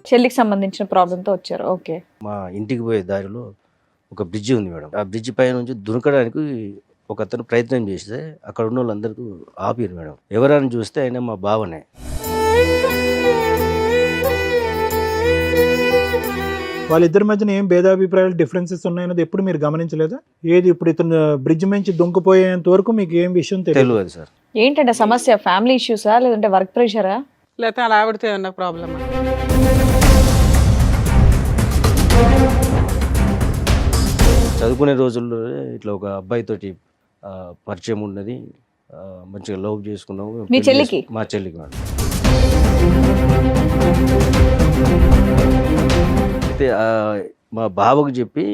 చెల్లికి సంబంధించిన ప్రాబ్లంతో వచ్చారు. ఓకే. మా ఇంటికి పోయే దారిలో ఒక బ్రిడ్జి ఉంది మేడం. ఆ బ్రిడ్జి పై నుంచి దునకడానికి ఒక అతను ప్రయత్నం చేస్తే అక్కడ ఉన్న వాళ్ళందరికీ ఆపిరు మేడం. ఎవరని చూస్తే ఆయన మా బావనే. వాళ్ళిద్దరి మధ్యన ఏం భేదాభిప్రాయాలు డిఫరెన్సెస్ ఉన్నాయన్నది ఎప్పుడు మీరు గమనించలేదా? ఏది ఇప్పుడు ఇతను బ్రిడ్జ్ నుంచి దుంకుపోయేంత వరకు మీకు ఏం విషయం తెలియదు తెలియదు సార్. ఏంటంటే సమస్య? ఫ్యామిలీ ఇష్యూసా లేదంటే వర్క్ ప్రెషరా? లేకపోతే అలా ఆవిడతో ఏమన్నా ప్రాబ్లమా? చదువుకునే రోజుల్లో ఇట్లా ఒక అబ్బాయితోటి పరిచయం ఉన్నది. మంచిగా లవ్ చేసుకున్నాము. మీ చెల్లికి? మా చెల్లికి మేడం. అయితే మా బావకు చెప్పి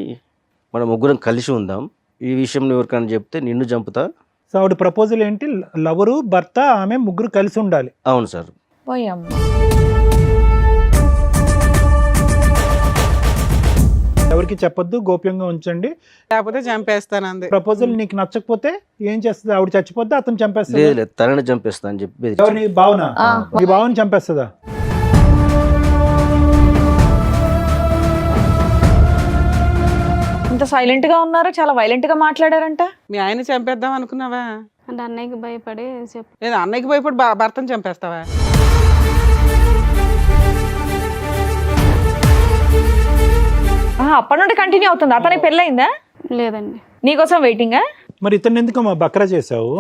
మన ముగ్గురం కలిసి ఉందాం, ఈ విషయం ఎవరికైనా చెప్తే నిన్ను చంపుతా. సో ఆవిడ ప్రపోజల్ ఏంటి? లవరు, భర్త, ఆమె ముగ్గురు కలిసి ఉండాలి. అవును సార్. పోయాం. ఎవరికి చెప్పొద్దు, గోప్యంగా ఉంచండి, లేకపోతే చంపేస్తాను అంది. ప్రపోజల్ నీకు నచ్చకపోతే ఏం చేస్తుంది? ఆవిడ చచ్చిపోద్దా, అతను చంపేస్తుంది? లేదు లేదు, తనని చంపేస్తా అని చెప్పి బెదిరించాడు. ఎవరిని? భావన. మీ భావన చంపేస్తుందా? ఇంత సైలెంట్ గా ఉన్నారు, చాలా వైలెంట్ గా మాట్లాడారంట. మీ ఆయన చంపేద్దాం అనుకున్నావా? అంటే అన్నయ్యకి భయపడి లేదా అన్నయ్యకి భయపడి భర్తను చంపేస్తావా? అప్పటి నుండి కంటిన్యూ అవుతుంది. అతనికి పెళ్ళయిందా? లేదండి. నీకోసం వెయిటింగా? మరి ఇతను ఎందుకు మా బక్రా చేసావు?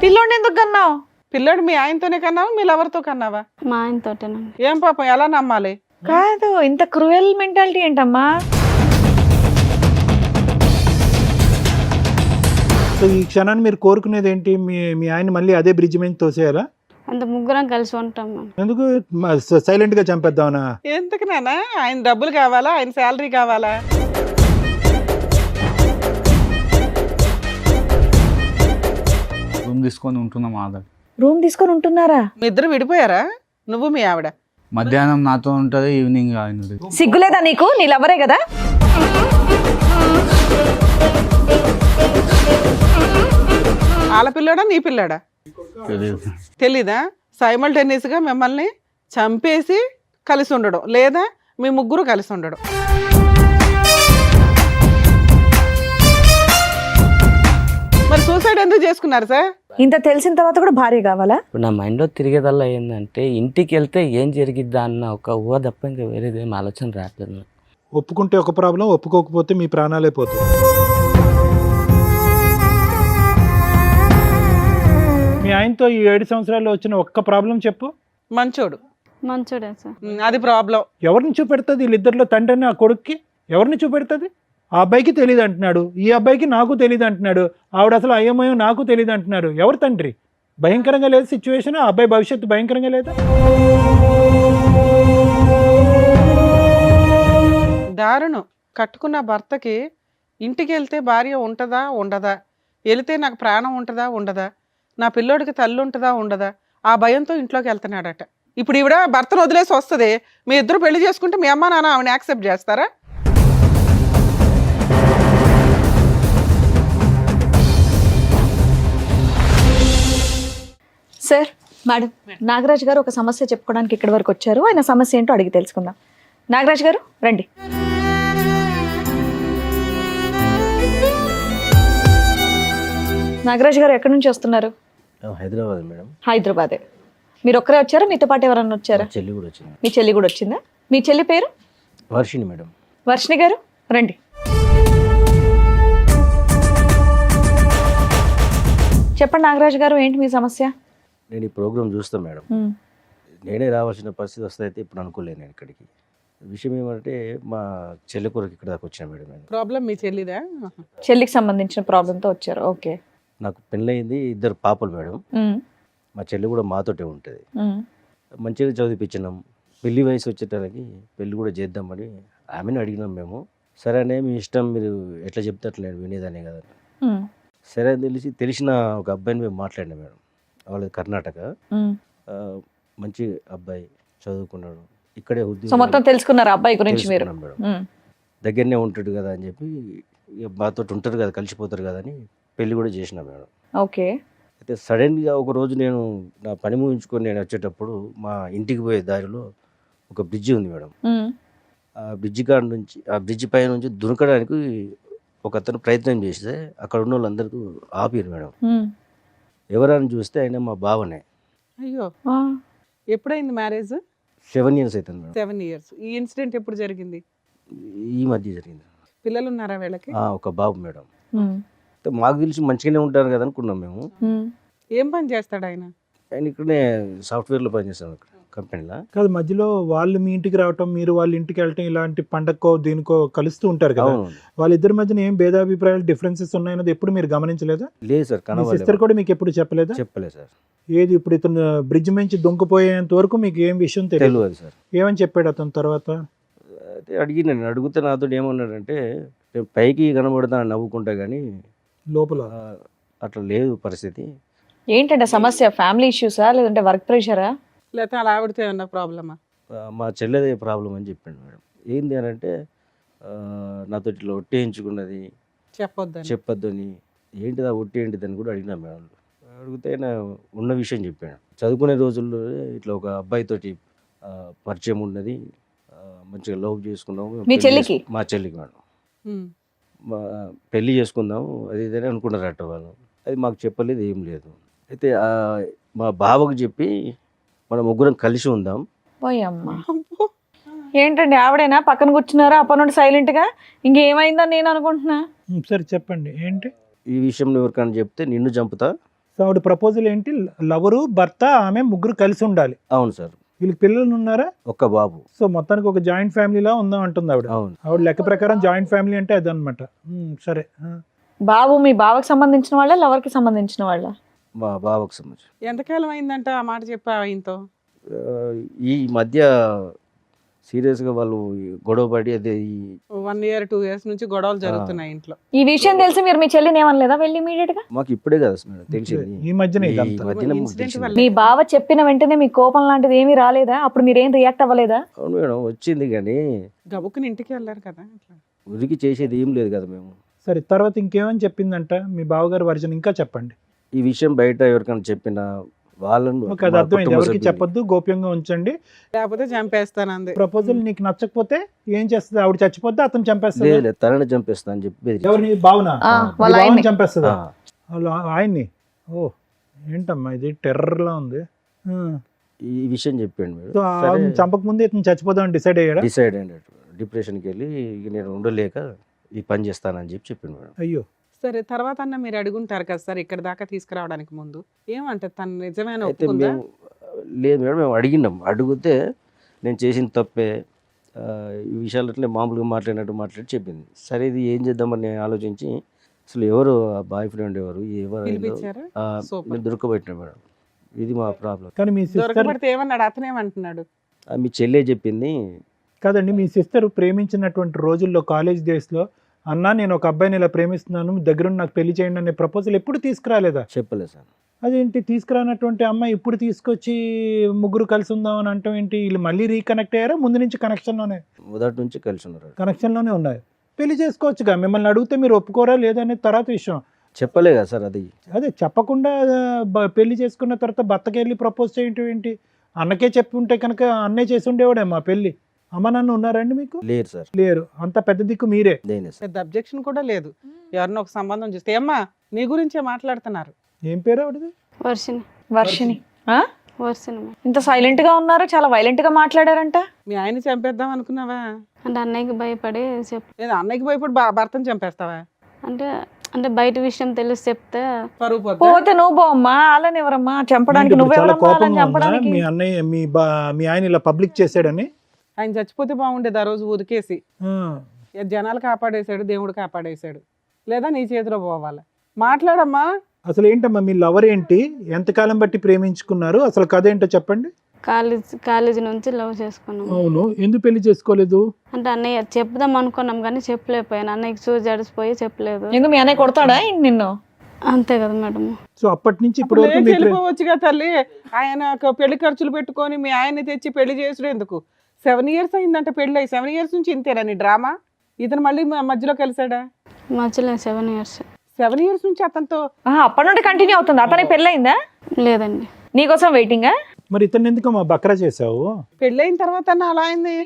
పిల్లోడిని ఎందుకు కన్నావు? పిల్లడు మీ ఆయనతోనే కన్నావా, మీ లవర్తో కన్నావా? మా ఆయనతోటేనండి. ఏం పాపం, ఎలా నమ్మాలి? కాదు, ఇంత క్రూయల్ మెంటాలిటీ ఏంటమ్మా? సో ఈ క్షణాన్ని మీరు కోరుకునేది ఏంటి? మీ ఆయన మళ్ళీ అదే బ్రిడ్జ్ మీద తోసేయాలా? అంత ముగ్గురం కలిసి ఉంటాం మేము. ఎందుకు సైలెంట్ గా చంపేద్దామనా? ఎందుకు నాన్న? ఆయన డబ్బులు కావాలా, ఆయన శాలరీ కావాలా? రూమ్ తీసుకొని ఉంటున్నాం ఆధార్. రూమ్ తీసుకొని ఉంటున్నారా? మీ ఇద్దరు విడిపోయారా? నువ్వు మీ ఆవిడ? మధ్యాహ్నం నాతో ఉంటుంది, ఈవినింగ్ ఆయన. సిగ్గులేదా నీకు? నీ లవరే కదా. వాళ్ళ పిల్లాడా నీ పిల్లాడా తెలియదు. తెలీదా? సైమల్టేనియస్ గా మిమ్మల్ని చంపేసి కలిసి ఉండడం, లేదా మీ ముగ్గురు కలిసి ఉండడం. మరి సూసైడ్ ఎందుకు చేసుకున్నారు సార్? ఇంత తెలిసిన తర్వాత కూడా భార్య కావాలా? ఇప్పుడు నా మైండ్లో తిరిగేదల్లా ఏంటంటే ఇంటికి వెళ్తే ఏం జరిగిద్దా అన్న ఒక ఊహ తప్ప ఇంకా వేరేదేం ఆలోచన రావట్లేదు. ఒప్పుకుంటే ఒక ప్రాబ్లం, ఒప్పుకోకపోతే మీ ప్రాణాలే పోతాయి. మీ ఆయనతో ఈ 7 సంవత్సరాల్లో వచ్చిన ఒక్క ప్రాబ్లం చెప్పు. మంచోడు. మంచోడే సార్. అది ప్రాబ్లం. ఎవరిని చూపెడుతుంది? వీళ్ళిద్దరిలో తండ్రిని ఆ కొడుక్కి ఎవరిని చూపెడుతుంది? ఆ అబ్బాయికి తెలియదు అంటున్నాడు, ఈ అబ్బాయికి నాకు తెలియదు అంటున్నాడు, ఆవిడ అసలు అయ్యమయం నాకు తెలియదు అంటున్నారు. ఎవరు తండ్రి? భయంకరంగా లేదు సిచ్యువేషన్. ఆ అబ్బాయి భవిష్యత్తు భయంకరంగా లేదా? దారుణం. కట్టుకున్న భర్తకి ఇంటికి వెళ్తే భార్య ఉంటుందా ఉండదా, వెళితే నాకు ప్రాణం ఉంటుందా ఉండదా, నా పిల్లోడికి తల్లి ఉంటుందా ఉండదా, ఆ భయంతో ఇంట్లోకి వెళ్తున్నాడట. ఇప్పుడు ఈవిడ భర్తను వదిలేసి వస్తుంది, మీ ఇద్దరు పెళ్లి చేసుకుంటే మీ అమ్మ నాన్న ఆవిడని యాక్సెప్ట్ చేస్తారా? సార్, మేడం, నాగరాజ్ గారు ఒక సమస్య చెప్పుకోవడానికి ఇక్కడి వరకు వచ్చారు. ఆయన సమస్య ఏంటో అడిగి తెలుసుకుందాం. నాగరాజ్ గారు రండి. నాగరాజ్ గారు ఎక్కడి నుంచి వస్తున్నారు? హైదరాబాద్ మేడం. హైదరాబాదే. మీరు ఒక్కరే వచ్చారా? మీతో పాటు ఎవరన్నా వచ్చారా? మా చెల్లి కూడా వచ్చింది. మీ చెల్లి కూడా వచ్చిందా? మీ చెల్లి పేరు? వర్షిణి మేడం. వర్షిణి గారు రండి. చెప్పండి నాగరాజ్ గారు, ఏంటి మీ సమస్య? నేను ఈ ప్రోగ్రామ్ చూస్తాను మేడం. నేనే రావాల్సిన పరిస్థితి వస్తే అయితే ఇప్పుడు అనుకోలేను నేను ఇక్కడికి. విషయం ఏమంటే మా చెల్లి కొరకు ఇక్కడ దాకా వచ్చాను మేడం. నేను ప్రాబ్లం మీ చెల్లిదా? చెల్లికి సంబంధించిన ప్రాబ్లంతో వచ్చారు. ఓకే. నాకు పెళ్ళయింది, 2 పాపలు మేడం. మా చెల్లి కూడా మాతోటే ఉంటుంది. మంచిగా చదివిపించినాం. పెళ్లి వయసు వచ్చేటానికి పెళ్లి కూడా చేద్దామని ఆమెను అడిగినాం మేము. సరే అనే మీ ఇష్టం, మీరు ఎట్లా చెప్తే అట్లా నేను వినేదానే కదా. సరే అని తెలిసిన ఒక అబ్బాయిని మేము మాట్లాడినాం మేడం. వాళ్ళది కర్ణాటక. మంచి అబ్బాయి, చదువుకున్నాడు, ఇక్కడే సో మొత్తం తెలుసుకున్నారు అబ్బాయి గురించి మీరు? మేడం దగ్గరనే ఉంటాడు కదా అని చెప్పి, మాతో ఉంటారు కదా, కలిసిపోతారు కదా అని పెళ్లి కూడా చేసినాం మేడం. ఓకే. అయితే సడన్గా ఒకరోజు నేను నా పని ముగించుకొని నేను వచ్చేటప్పుడు మా ఇంటికి పోయే దారిలో ఒక బ్రిడ్జి ఉంది మేడం. ఆ బ్రిడ్జి కాడ నుంచి ఆ బ్రిడ్జి పై నుంచి దునకడానికి ఒక అతను ప్రయత్నం చేస్తే అక్కడ ఉన్న వాళ్ళందరూ ఆపారు మేడం. ఎవరని చూస్తే ఆయన మా బావనే. అయ్యో, ఎప్పుడైంది మ్యారేజ్? 7 years అవుతుంది మేడం. 7 years. ఈ ఇన్సిడెంట్ ఎప్పుడు జరిగింది? ఈ మధ్య జరిగింది. పిల్లలు ఉన్నారా వీళ్ళకి? ఒక బాబు మేడం. అయితే మాకు తెలిసి మంచిగానే ఉంటారు కదా అనుకున్నాం మేము. ఏం పని చేస్తాడు ఆయన? ఆయన ఇక్కడనే సాఫ్ట్వేర్లో పనిచేస్తాను అక్కడ కంపెనీలో. కాదు, మధ్యలో వాళ్ళు మీ ఇంటికి రావటం, మీరు వాళ్ళ ఇంటికి వెళ్ళటం, ఇలాంటి పండక్కో దీనికో కలుస్తూ ఉంటారు కదా. అవును. వాళ్ళిద్దరి మధ్యన ఏం భేదాభిప్రాయాలు, డిఫరెన్సెస్ ఉన్నాయన్నది ఎప్పుడు మీరు గమనించలేదా? లేదు సార్, మీ సిస్టర్ కూడా మీకు ఎప్పుడు చెప్పలేదా? చెప్పలేదు సార్. ఏది ఇప్పుడు ఇతను బ్రిడ్జ్ నుంచి దొంగపోయేంత వరకు మీకు ఏం విషయం తెలియదు? తెలియదు సార్. ఏమని చెప్పాడు అతను తర్వాత? అయితే నేను అడిగితే నాతో ఏమన్నాడంటే, నేను పైకి కనబడతా నవ్వుకుంటా కానీ లోపల అట్లా లేదు పరిస్థితి. ఏంటంటే సమస్య? ఫ్యామిలీ ఇష్యూసా లేదంటే వర్క్ ప్రెషరా? లేకపోతే అలా ఆవిడతో ఏమన్నా ప్రాబ్లమా? మా చెల్లెదే ప్రాబ్లం అని చెప్పాడు మేడం. ఏంది అని అంటే నాతో ఇట్లా ఒట్టేయించుకున్నది చెప్పొద్దు అని. ఏంటిదా ఒట్టి ఏంటిదని కూడా అడిగినా మేడం. అడిగితే ఆయన ఉన్న విషయం చెప్పాడు. చదువుకునే రోజుల్లో ఇట్లా ఒక అబ్బాయితోటి పరిచయం ఉన్నది, మంచిగా లవ్ చేసుకున్నాము. మీ చెల్లికి? మా చెల్లికి మేడం. పెళ్ళి చేసుకుందాము అది ఇదని అనుకున్నారట వాళ్ళు. అది మాకు చెప్పలేదు, ఏం లేదు. అయితే మా బావకు చెప్పి మనం ముగ్గురం కలిసి ఉందాం. పోయమ్మా, ఏంటండి ఆవిడేనా పక్కన కూర్చున్నారా అప్పటి నుండి సైలెంట్ గా? ఇంకేమైందని నేను అనుకుంటున్నా. సరే చెప్పండి ఏంటి ఈ విషయం ఎవరికైనా చెప్తే నిన్ను చంపుతా. సో ఆవిడ ప్రపోజల్ ఏంటి? లవరు, భర్త, ఆమె ముగ్గురు కలిసి ఉండాలి. అవును సార్. వీళ్ళకి పిల్లలు ఉన్నారా? ఒక్క బాబు. సో మొత్తానికి ఒక జాయింట్ ఫ్యామిలీలా ఉందాం అంటుంది ఆవిడ. అవును. ఆవిడ లెక్క ప్రకారం జాయింట్ ఫ్యామిలీ అంటే అదనమాట. సరే. బాబు మీ బావకి సంబంధించిన వాళ్ళ, లవర్ కి సంబంధించిన వాళ్ళ? మా బావకు సంబంధించి. ఎంతకాలం అయిందంట ఆ మాట చెప్పా ఆయనతో? ఈ మధ్య సీరియస్గా వాళ్ళు గొడవ పడి అదే 1 year 2 years నుంచి గొడవలు జరుగుతున్నాయి ఇంట్లో. ఈ విషయం తెలిసి మీరు మీ చెల్లిని ఏమనలేదా వెళ్ళి ఇమీడియట్ గా? మాకు ఇప్పుడే కదా మేడం తెలిసింది. ఈ మధ్యనే ఈ ఇదంతా. మధ్యనే మాకు Incident తెలిసింది. వల్ల. మీ బావ చెప్పిన వెంటనే మీ కోపం లాంటిది ఏమీ రాలేదా? అప్పుడు మీరేం రియాక్ట్ అవ్వలేదా? అవును మేడం, వచ్చింది కానీ గబుక్కుని ఇంటికి వెళ్ళారు కదా. ఉరికి చేసేది ఏం లేదు కదా మేము. సరే, తర్వాత ఇంకేమని చెప్పిందంట మీ బావగారు వర్జన్? ఇంకా చెప్పండి. ఈ విషయం బయట ఎవరికైనా చెప్పినా వాళ్ళను ఓకే, అది మా అర్థమైంది. కుటుంబ ఎవరికి సభ్యులు- చెప్పొద్దు, గోప్యంగా ఉంచండి. లేకపోతే చంపేస్తాను అంది. ప్రపోజల్ నీకు నచ్చకపోతే ఏం చేస్తుంది? ఆవిడ చచ్చిపోతే అతను చంపేస్తాడు. లేదు తనని చంపేస్తా అని చెప్పి బెదిరించాడు. ఎవరిని? భావన? వాళ్ళ ఆయన్ని. చంపేస్తుందా? ఆ, వాళ్ళ ఆయన్ని? ఓ, ఏంటమ్మా ఇది టెర్రర్లా ఉంది. ఈ విషయం చెప్పాడు మేడం. సో చంపక ముందే ఇతను చచ్చిపోదామని డిసైడ్ అయ్యాడా? డిసైడ్ అయినట్టు డిప్రెషన్కి వెళ్ళి ఇక నేను ఉండలేక ఈ పని చేస్తానని చెప్పి చెప్పిండు మేడం. అయ్యో. సరే, తర్వాత అన్న మీరు అడుగుంటారు కదా సార్ ఇక్కడ దాకా తీసుకురావడానికి ముందు ఏమంటే తను నిజమైన అయితే ఒప్పుకుందా? మేము లేదు మేడం, మేము అడిగినాం. అడిగితే నేను చేసిన తప్పే, ఈ విషయాలు అట్లే మామూలుగా మాట్లాడి చెప్పింది. సరే ఇది ఏం చేద్దామని నేను ఆలోచించి అసలు ఎవరు బాయ్ ఫ్రెండ్ ఎవరు పిలిపించారా? Super. మేము దొరకబెట్టినాం మేడం. ఇది మా ప్రాబ్లం. కానీ మీ సిస్టర్ దొరకబడితే ఏమన్నాడు? అతనేమంటున్నాడు? మీ చెల్లె చెప్పింది. కాదండి, మీ సిస్టర్ ప్రేమించినటువంటి రోజుల్లో కాలేజ్ డేస్లో అన్నా నేను ఒక అబ్బాయిని ఇలా ప్రేమిస్తున్నాను, దగ్గరుండి నాకు పెళ్లి చేయండి అనే ప్రపోజల్ ఎప్పుడు తీసుకురాలేదా? చెప్పలేదు సార్. అదేంటి తీసుకురానటువంటి అమ్మాయి ఇప్పుడు తీసుకొచ్చి ముగ్గురు కలిసి ఉందామని అంటాం ఏంటి? వీళ్ళు మళ్ళీ రీకనెక్ట్ అయ్యారా? ముందు నుంచి మొదటి నుంచి కలిసి ఉన్నారు. కనెక్షన్లోనే ఉన్నాయి. పెళ్లి చేసుకోవచ్చుగా. మిమ్మల్ని అడిగితే మీరు ఒప్పుకోరా లేదనే తర్వాత విషయం. చెప్పలే కదా సార్. అది అదే చెప్పకుండా పెళ్లి చేసుకున్న తర్వాత భర్తకి వెళ్ళి ప్రపోజ్ చేయటం ఏంటి? అన్నకే చెప్పి ఉంటే కనుక అన్నే చేసి ఉండేవాడే మా పెళ్లి. అమ్మ నాన్న ఉన్నారండి మీకు? లేరు సార్. లేరు. అంత పెద్ద దిక్కు మీరే. దేనే సార్. పెద్ద అబ్జెక్షన్ కూడా లేదు. ఎవరినో ఒక సంబంధం చూస్తే ఏమ్మా నీ గురించే మాట్లాడుతున్నారు. ఏం పేరు ఆవిడది? వర్షిని. వర్షిని. ఆ? వర్షిని మేడం. ఇంత సైలెంట్ గా ఉన్నారు, చాలా వైలెంట్ గా మాట్లాడారంట. మీ ఆయన చంపేద్దాం అనుకున్నావా? అంటే అన్నయ్యకి భయపడి లేదా అన్నయ్యకి భయపడి భర్తను చంపేస్తావా? అంటే అంటే బయట విషయం తెలిసి చెప్తే పరువు పోద్దా? పోతే నువ్వు పోమ్మా, అలాని ఎవరమ్మా చంపడానికి? ఇప్పుడు చాలా నువ్వెవరమ్మా అలాని కోపంగా ఉందా? చంపడానికి? మీ అన్నయ్య మీ ఆయన ఇలా పబ్లిక్ చేసాడని? ఆయన చచ్చిపోతే బాగుండేది ఆ రోజు ఉరికేసి. ఆ. జనాలు కాపాడేశాడు, దేవుడు కాపాడేశాడు. లేదా నీ చేతిలో పోవాలి. మాట్లాడమ్మా. అసలు ఏంటమ్మా మీ లవర్ ఏంటి? ఎంతకాలం బట్టి ప్రేమించుకున్నారు? అసలు కథ ఏంటో చెప్పండి. కాలేజీ నుంచి లవ్ చేసుకున్నాం. అవును, ఎందుకు పెళ్లి చేసుకోలేదు? అంటే అన్నయ్య చెప్దాం అనుకున్నాం కానీ చెప్పలేకపోయాను. అన్నయ్యకి చూసి జడిసిపోయి చెప్పలేదు. ఎందుకు మీ అన్నయ్య కొడతాడా ఏంటి నిన్ను? అంతే కదా మేడం. సో అప్పటి నుంచి ఇప్పుడు వరకు మీ వెళ్ళిపోవచ్చుగా తల్లి. ఆయన పెళ్లి ఖర్చులు పెట్టుకొని మీ ఆయన్ని తెచ్చి పెళ్లి చేసుడు ఎందుకు? 7 years అయిందంట పెళ్లి అయ్యి. 7 years నుంచి ఇంతేనా నీ డ్రామా? ఇతను మళ్ళీ మధ్యలో కలిసాడా? మధ్యలో 7 years. 7 years నుంచి అతనితో అప్పటి నుండి కంటిన్యూ అవుతుంది. అతనికి పెళ్ళయిందా? లేదండి. నీకోసం వెయిటింగా? మరి ఇతను ఎందుకు మా బక్రా చేసావు? పెళ్ళైన తర్వాత అలా అయింది,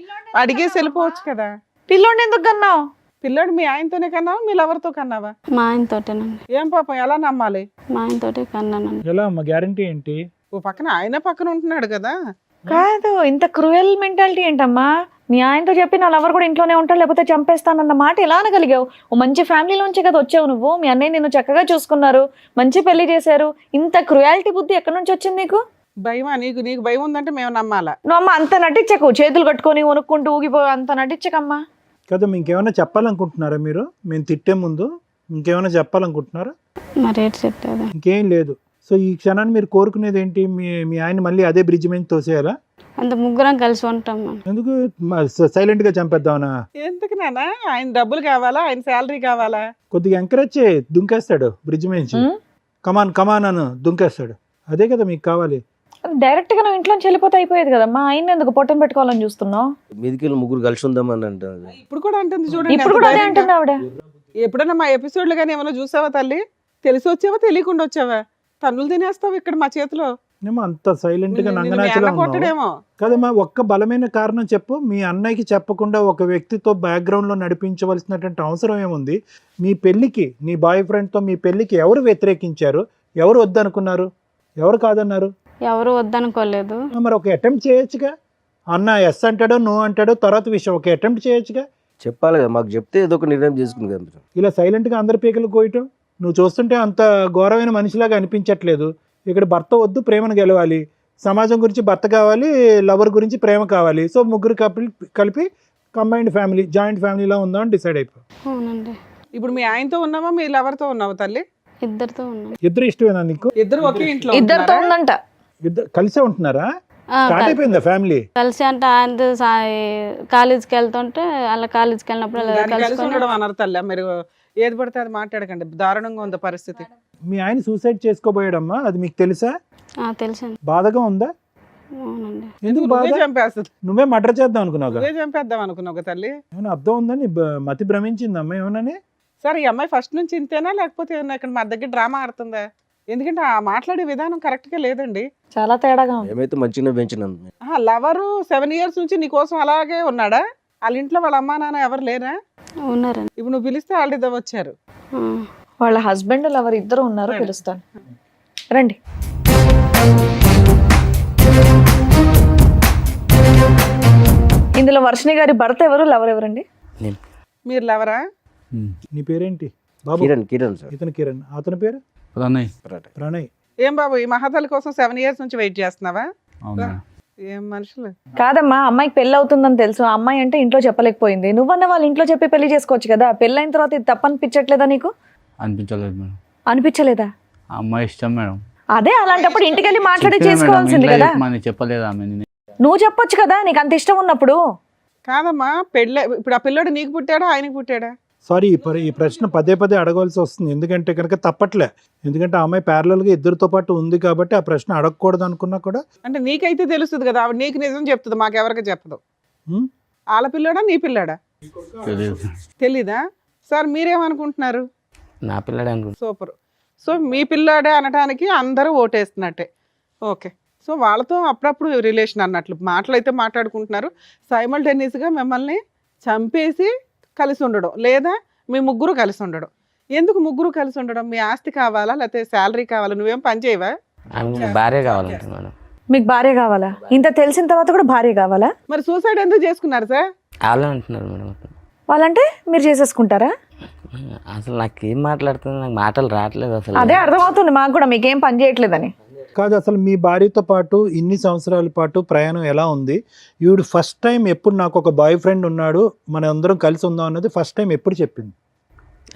అడిగేసి వెళ్ళిపోవచ్చు కదా. పిల్లోడిని ఎందుకు కన్నావు? పిల్లాడు మీ ఆయనతోనే కన్నావా, మీ లవర్తో కన్నావా? మా ఆయనతోటేనండి. ఏం పాపం, ఎలా నమ్మాలి? మా ఆయనతోటే కన్నానండి. ఎలా అమ్మ, గ్యారంటీ ఏంటి? ఓ పక్కన ఆయన పక్కన ఉంటున్నాడు కదా. కాదు, ఇంత క్రూయల్ మెంటాలిటీ ఏంటమ్మా? మీ ఆయనతో చెప్పి నా లవర్ కూడా ఇంట్లోనే ఉంటాడు లేకపోతే చంపేస్తానన్న మాట ఎలా అనగలిగావు? ఓ మంచి ఫ్యామిలీలోంచే కదా వచ్చావు నువ్వు. మీ అన్నయ్య నిన్ను చక్కగా చూసుకున్నారు, మంచి పెళ్లి చేశారు. ఇంత క్రూయాలిటీ బుద్ధి ఎక్కడి నుంచి వచ్చింది నీకు? భయమా నీకు? నీకు భయం ఉందంటే మేము నమ్మాలా? నువ్వు అమ్మ అంత నటించకు, చేతులు కట్టుకొని వణుక్కుంటూ ఊగిపో, అంత నటించకమ్మా. కదా, ఇంకేమైనా చెప్పాలనుకుంటున్నారా మీరు? మేము తిట్టే ముందు ఇంకేమైనా చెప్పాలనుకుంటున్నారా? మరి ఏంటి చెప్పేది? ఇంకేం లేదు. సో ఈ క్షణాన్ని మీరు కోరుకునేది ఏంటి? మీ ఆయన మళ్ళీ అదే బ్రిడ్జ్ మీద తోసేయాలా? అంత ముగ్గురం కలిసి ఉంటాం మనం. ఎందుకు సైలెంట్ గా చంపేద్దామనా? ఎందుకు నాన్న? ఆయన డబ్బులు కావాలా, ఆయన శాలరీ కావాలా? కొద్దిగా ఎంకరేజ్ చేయి, దుంకేస్తాడు బ్రిడ్జ్ మీద నుంచి. కమాన్ కమాన్ అని దుంకేస్తాడు. అదే కదా మీకు కావాలి. డైరెక్ట్ గా నువ్వు ఇంట్లోంచి వెళ్ళిపోతే అయిపోయేది కదమ్మా. ఆయన ఎందుకు పొట్టం పెట్టుకోవాలని చూస్తున్నావు? మీదికెళ్ళి ముగ్గురు కలిసి ఉందామని అంటారు. ఇప్పుడు కూడా అంటుంది చూడండి. ఇప్పుడు ఎంత కూడా అదే ధైర్యంగా. అంటుంది ఆవిడ. ఎప్పుడన్నా మా ఎపిసోడ్లు కానీ ఏమైనా చూసావా తల్లి? తెలిసి వచ్చావా, తెలియకుండా వచ్చావా? తన్నులు తినేస్తావు ఇక్కడ మా చేతిలో. ఏమో అంత సైలెంట్ గా నిన్ను మీ నంగనాచిలా అన్న ఉన్నావు. కొట్టడేమో. కదమ్మా, ఒక్క బలమైన కారణం చెప్పు. మీ అన్నయ్యకి చెప్పకుండా ఒక వ్యక్తితో బ్యాక్గ్రౌండ్ లో నడిపించవలసినటువంటి అవసరం ఏముంది? మీ పెళ్లికి, నీ బాయ్ ఫ్రెండ్ తో మీ పెళ్లికి ఎవరు వ్యతిరేకించారు? ఎవరు వద్దనుకున్నారు? ఎవరు కాదన్నారు? ఎవరు వద్దనుకోలేదు. మరి ఒక అటెంప్ట్ చేయొచ్చుగా. అన్న ఎస్ అంటాడో నో అంటాడో తర్వాత విషయం, ఒక అటెంప్ట్ చేయొచ్చుగా. చెప్పాలి కదా, మాకు చెప్తే ఏదో ఒక నిర్ణయం చేసుకుంది కదా. ఇలా సైలెంట్ గా అందరి పీకలు కోయటం నువ్వు చూస్తుంటే అంత ఘోరమైన మనిషిలాగా అనిపించట్లేదు. ఇక్కడ భర్త వద్దు, ప్రేమను గెలవాలి. సమాజం గురించి భర్త కావాలి, లవర్ గురించి ప్రేమ కావాలి. సో ముగ్గురు కలిపి కంబైన్డ్ ఫ్యామిలీ, జాయింట్ ఫ్యామిలీలా ఉందా అని డిసైడ్ అయిపో. అవునండి. ఇప్పుడు మీ ఆయనతో ఉన్నావా, మీ లవర్తో ఉన్నావా తల్లి? ఇద్దరితో ఉన్నాం. ఇద్దరు ఇష్టమేనా నీకు? ఇద్దరు ఒకే ఇంట్లో ఇద్దరితో ఉంటున్నారా? ఉందంట. ఇద్దరు కలిసే ఉంటున్నారా? ఆ, స్టార్ట్ అయిపోయిందా ఫ్యామిలీ? కలిసి అంటే ఆయన కాలేజీకి వెళ్తుంటే అలా కాలేజీకి వెళ్ళినప్పుడు అలా దాన్ని కలిసి కలుసుకొని ఉండడం అన్నారు తల్లి. మీరు ఏది పడితే అది మాట్లాడకండి, దారుణంగా ఉంది పరిస్థితి. మీ ఆయన సూసైడ్ చేసుకోబోయాడమ్మా, అది మీకు తెలుసా? తెలుసండి. బాధగా ఉందా? అవునండి. ఎందుకు బాధ? నువ్వే చంపేస్తుంది. నువ్వే మర్డర్ చేద్దాం అనుకున్నావు. నువ్వే చంపేద్దాం అనుకున్నావు తల్లి. ఏమైనా అర్థం ఉందని మతి భ్రమించిందమ్మా ఏమోనని? సరే, ఈ అమ్మాయి ఫస్ట్ నుంచి ఇంతేనా, లేకపోతే ఏమన్నా ఇక్కడ మా దగ్గర డ్రామా ఆడుతుందా? ఎందుకంటే ఆ మాట్లాడే విధానం కరెక్ట్ గా లేదండి. చాలా తేడాగా ఉంది. ఏమైతే మంచిగా పెంచినాం. లవరు 7 years నుంచి నీ కోసం అలాగే ఉన్నాడా? వాళ్ళ ఇంట్లో వాళ్ళ అమ్మా నాన్న ఎవరు లేరా? ఉన్నారండి. ఇప్పుడు నువ్వు పిలిస్తే వాళ్ళు ఇద్దరు వచ్చారు. ఆ. వాళ్ళ హస్బెండ్ లవర్ ఇద్దరు ఉన్నారు, పిలుస్తాను రండి. ఇందులో వర్షిణి గారి భర్త ఎవరు, లవర్ ఎవరండి? మీరు లవరా? నీ పేరేంటి బాబు? కిరణ్ సార్. ఇతను కిరణ్. అతని పేరు ప్రణయ్. ప్రణయ్. ఏం బాబు, ఈ మహాతల్లి కోసం 7 years నుంచి వెయిట్ చేస్తున్నావా? అవునా? ఏం మనుషులు. కాదమ్మా, అమ్మాయికి పెళ్లి అవుతుందని తెలుసు. ఆ అమ్మాయి అంటే ఇంట్లో చెప్పలేకపోయింది. నువ్వన్న వాళ్ళ ఇంట్లో చెప్పి పెళ్లి చేసుకోవచ్చు కదా. పెళ్ళైన తర్వాత ఇది తప్పనిపించట్లేదా నీకు? అనిపించలేదు మేడం. అనిపించలేదా? ఆ అమ్మాయి ఇష్టం మేడం. అదే, అలాంటప్పుడు ఇంటికి వెళ్ళి మాట్లాడి చెప్పినా మేడం, చేసుకోవాల్సింది ఇంట్లో కదా. చెప్పమని చెప్పలేదు ఆమె. నువ్వు చెప్పొచ్చు కదా, నీకు అంత ఇష్టం ఉన్నప్పుడు. కాదమ్మా, పెళ్ళి ఇప్పుడు ఆ పిల్లోడు నీకు పుట్టాడా, ఆయనకి పుట్టాడా? సారీ, ఈ ప్రశ్న పదే పదే అడగవలసి వస్తుంది. ఎందుకంటే కనుక తప్పట్లే. ఎందుకంటే ఆ అమ్మాయి parallel గా ఇద్దరితో పాటు ఉంది కాబట్టి ఆ ప్రశ్న అడగకూడదు అనుకున్నా కూడా. అంటే నీకైతే తెలుస్తుంది కదా, ఆవిడ నీకు నిజం చెప్తుంది, మాకెవరికి చెప్పదు. ఉమ్, వాళ్ళ పిల్లోడా నీ పిల్లాడా? తెలియదు. తెలీదా? సార్ మీరేమనుకుంటున్నారు? నా పిల్లడే అనుకుంటా. సూపర్. సో మీ పిల్లాడే అనడానికి అందరూ ఓటేస్తున్నట్టే. ఓకే. సో వాళ్ళతో అప్పుడప్పుడు రిలేషన్ అన్నట్లు మాటలు అయితే మాట్లాడుకుంటున్నారు. సైమల్టేనియస్గా మిమ్మల్ని చంపేసి కలిసి ఉండడం, లేదా మీ ముగ్గురు కలిసి ఉండడం. ఎందుకు ముగ్గురు కలిసి ఉండడం? మీ ఆస్తి కావాలా, లేకపోతే శాలరీ కావాలా? నువ్వేం పని చేయవా? ఆమె భార్య కావాలంటే మేడం. మీకు భార్య కావాలా? ఇంత తెలిసిన తర్వాత కూడా భార్య కావాలా? మరి సూసైడ్ ఎందుకు చేసుకున్నారు సార్? వాళ్ళే అంటున్నారు మేడం. వాళ్ళంటే మీరు చేసేసుకుంటారా? అసలు నాకు ఏం మాట్లాడుతుంది, నాకు మాటలు రావట్లేదు అసలు. అదే అర్థమవుతుంది మాకు కూడా, మీకేం పని చేయట్లేదని. కాదు, అసలు మీ భార్యతో పాటు ఇన్ని సంవత్సరాల పాటు ప్రయాణం ఎలా ఉంది? ఈవిడ ఫస్ట్ టైం ఎప్పుడు నాకు ఒక బాయ్ ఫ్రెండ్ ఉన్నాడు, మన అందరం కలిసి ఉందాం అన్నది ఫస్ట్ టైం ఎప్పుడు చెప్పింది?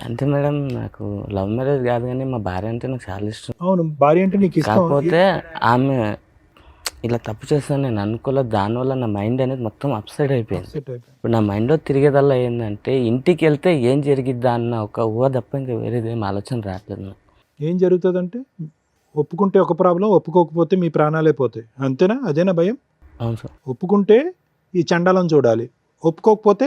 అంతే మేడం, నాకు లవ్ మ్యారేజ్ కాదు కానీ మా భార్య అంటే నాకు చాలా ఇష్టం. అవును, భార్య అంటే నీకు ఇష్టం. కాకపోతే ఆమె ఇలా తప్పు చేస్తాను నేను అనుకోలేదు. దానివల్ల నా మైండ్ అనేది మొత్తం అప్సైడ్ అయిపోయింది. ఇప్పుడు నా మైండ్లో తిరిగేదల్లా ఏంటంటే ఇంటికి వెళ్తే ఏం జరిగిద్దా అన్న ఒక ఊహ తప్ప ఇంకా వేరేదేం ఆలోచన రావట్లేదు నాకు. ఏం జరుగుతుందంటే ఒప్పుకుంటే ఒక ప్రాబ్లం, ఒప్పుకోకపోతే మీ ప్రాణాలే పోతాయి, అంతేనా? అదేనా భయం? అవును సార్. ఒప్పుకుంటే ఈ చండాలం చూడాలి, ఒప్పుకోకపోతే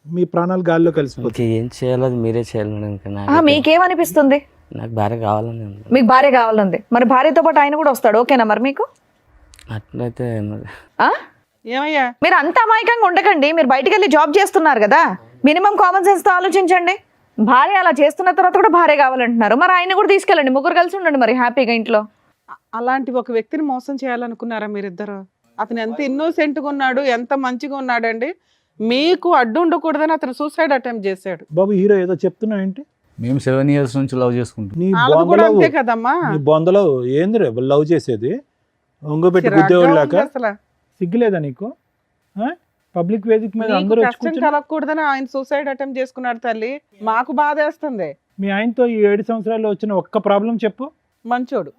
మీ ప్రాణాలు గాల్లో కలిసిపోతాయి. ఇంకా ఏం చేయాలో అది మీరే చేయాలి మేడం. ఇంకా మీకేమనిపిస్తుంది? నాకు భార్య కావాలని ఉంది. మీకు భార్య కావాలంది, మరి భార్యతో పాటు ఆయన కూడా వస్తాడు, ఓకేనా మరి మీకు? అట్లయితే మరి ఆ? ఏమయ్యా మీరు అంత అమాయకంగా ఉండకండి. మీరు బయటికి వెళ్ళి జాబ్ చేస్తున్నారు కదా, మినిమం కామన్ సెన్స్ తో ఆలోచించండి. భార్య అలా చేస్తున్న తర్వాత కూడా భార్య కావాలంటున్నారు, మరి ఆయన కూడా తీసుకెళ్ళండి, ముగ్గురు కలిసి ఉండండి మరి హ్యాపీగా ఇంట్లో. అలాంటి ఒక వ్యక్తిని మోసం చేయాలనుకున్నారా మీరిద్దరు? అతను ఎంత ఇన్నోసెంట్గా ఉన్నాడు, ఎంత మంచిగా ఉన్నాడండి. మీకు అడ్డు ఉండకూడదని అతను సూసైడ్ అటెంప్ట్ చేశాడు. బాబు హీరో ఏదో చెప్తున్నావు ఏంటి? మేము 7 years నుంచి లవ్ చేసుకుంటాం. నీ వాళ్ళది కూడా బొందలో అంతే కదమ్మా. నీ బొందలో ఏంది రే లవ్ చేసేది? ఒంగోబెట్టి చిరాగ్గా గుద్దేవాళ్ళాక ఉంది అసలు. సిగ్గులేదా నీకు? పబ్లిక్ వేదిక మీద మీకు అందరూ వచ్చి కష్టం కూర్చుని కలగకూడదని ఆయన సూసైడ్ అటెంప్ట్ చేసుకున్నాడు తల్లి. మాకు బాధేస్తుంది. మీ ఆయనతో ఈ 7 సంవత్సరాల్లో వచ్చిన ఒక్క ప్రాబ్లం చెప్పు. మంచోడు.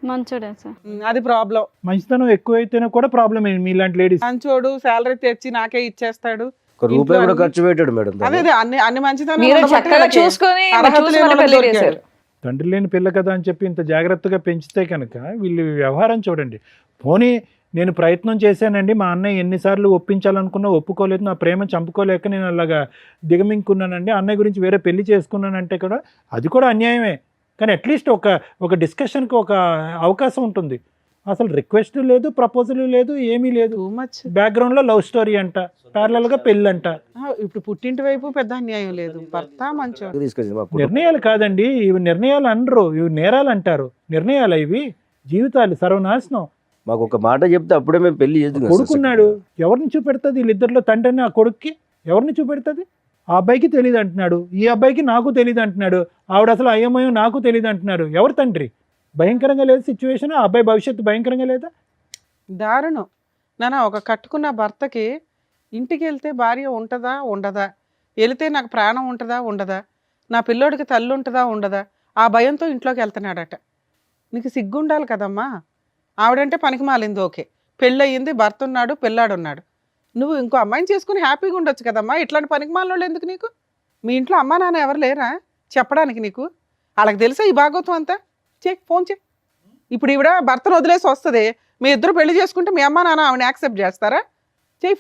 మంచోడే సార్. అది ప్రాబ్లం. మంచితనం ఎక్కువైతేనే కూడా ప్రాబ్లమే మీలాంటి లేడీస్. మంచోడు, శాలరీ తెచ్చి నాకే ఇచ్చేస్తాడు. ఒక రూపాయి కూడా ఖర్చు పెట్టాడు మేడం. అదే అదే అన్ని మంచితనం మీరు ఉండబట్టి చక్కగా వాళ్ళకి చూసుకొని అర్హత చూసి లేని మరి వాళ్ళకి పెళ్లి దొరికాడు. చేశారు. తండ్రి లేని పిల్ల కదా అని చెప్పి ఇంత జాగ్రత్తగా పెంచితే కనుక వీళ్ళు వ్యవహారం చూడండి. పోనీ నేను ప్రయత్నం చేశానండి, మా అన్నయ్య ఎన్నిసార్లు ఒప్పించాలనుకున్నా ఒప్పుకోలేదు, నా ప్రేమ చంపుకోలేక నేను అలాగా దిగమింగుకున్నానండి, అన్నయ్య గురించి వేరే పెళ్లి చేసుకున్నానంటే కూడా అది కూడా అన్యాయమే. కానీ అట్లీస్ట్ ఒక డిస్కషన్కి ఒక అవకాశం ఉంటుంది. అసలు రిక్వెస్ట్ లేదు, ప్రపోజల్ లేదు, ఏమీ లేదు. Too much. బ్యాక్గ్రౌండ్లో లవ్ స్టోరీ అంట, ప్యారలల్గా పెళ్ళి అంట. ఇప్పుడు పుట్టింటి వైపు పెద్ద అన్యాయం లేదు. భర్త మంచోడు. తీసుకొచ్చింది మా కుటుంబం. నిర్ణయాలు కాదండి ఇవి, నిర్ణయాలు అనరు, ఇవి నేరాలు అంటారు. నిర్ణయాలు ఇవి, జీవితాలు సర్వనాశనం. మాకు ఒక మాట చెప్తే అప్పుడే మేము పెళ్లి చేద్దాం. కొడుకున్నాడు, ఎవరిని చూపెడుతుంది? వీళ్ళిద్దరిలో తండ్రిని ఆ కొడుక్కి ఎవరిని చూపెడుతుంది? ఆ అబ్బాయికి తెలియదు అంటున్నాడు, ఈ అబ్బాయికి నాకు తెలియదు అంటున్నాడు, ఆవిడ అసలు అయ్యమయం నాకు తెలియదు అంటున్నారు. ఎవరు తండ్రి? భయంకరంగా లేదు సిచ్యువేషన్. ఆ అబ్బాయి భవిష్యత్తు భయంకరంగా లేదా? దారుణం నాన్న. ఒక కట్టుకున్న భర్తకి ఇంటికి వెళ్తే భార్య ఉంటుందా ఉండదా, వెళితే నాకు ప్రాణం ఉంటుందా ఉండదా, నా పిల్లోడికి తల్లి ఉంటుందా ఉండదా, ఆ భయంతో ఇంట్లోకి వెళ్తున్నాడట. నీకు సిగ్గుండాలి కదమ్మా. ఆవిడంటే పనికి మాలింది ఓకే, పెళ్ళయింది, భర్త ఉన్నాడు, పిల్లాడున్నాడు. నువ్వు ఇంకో అమ్మాయిని చేసుకుని హ్యాపీగా ఉండొచ్చు కదమ్మా. ఇట్లాంటి పనికి మాలినోళ్ళు ఎందుకు నీకు? మీ ఇంట్లో అమ్మా నాన్న ఎవరు లేరా చెప్పడానికి నీకు? వాళ్ళకి తెలుసా ఈ భాగవతం అంతా? ఫోన్ చే. ఇప్పుడు ఈవిడ భర్తను వదిలేసి వస్తుంది, మీ ఇద్దరు పెళ్లి చేసుకుంటే మీ అమ్మ నాన్న ఆవిడని యాక్సెప్ట్ చేస్తారా?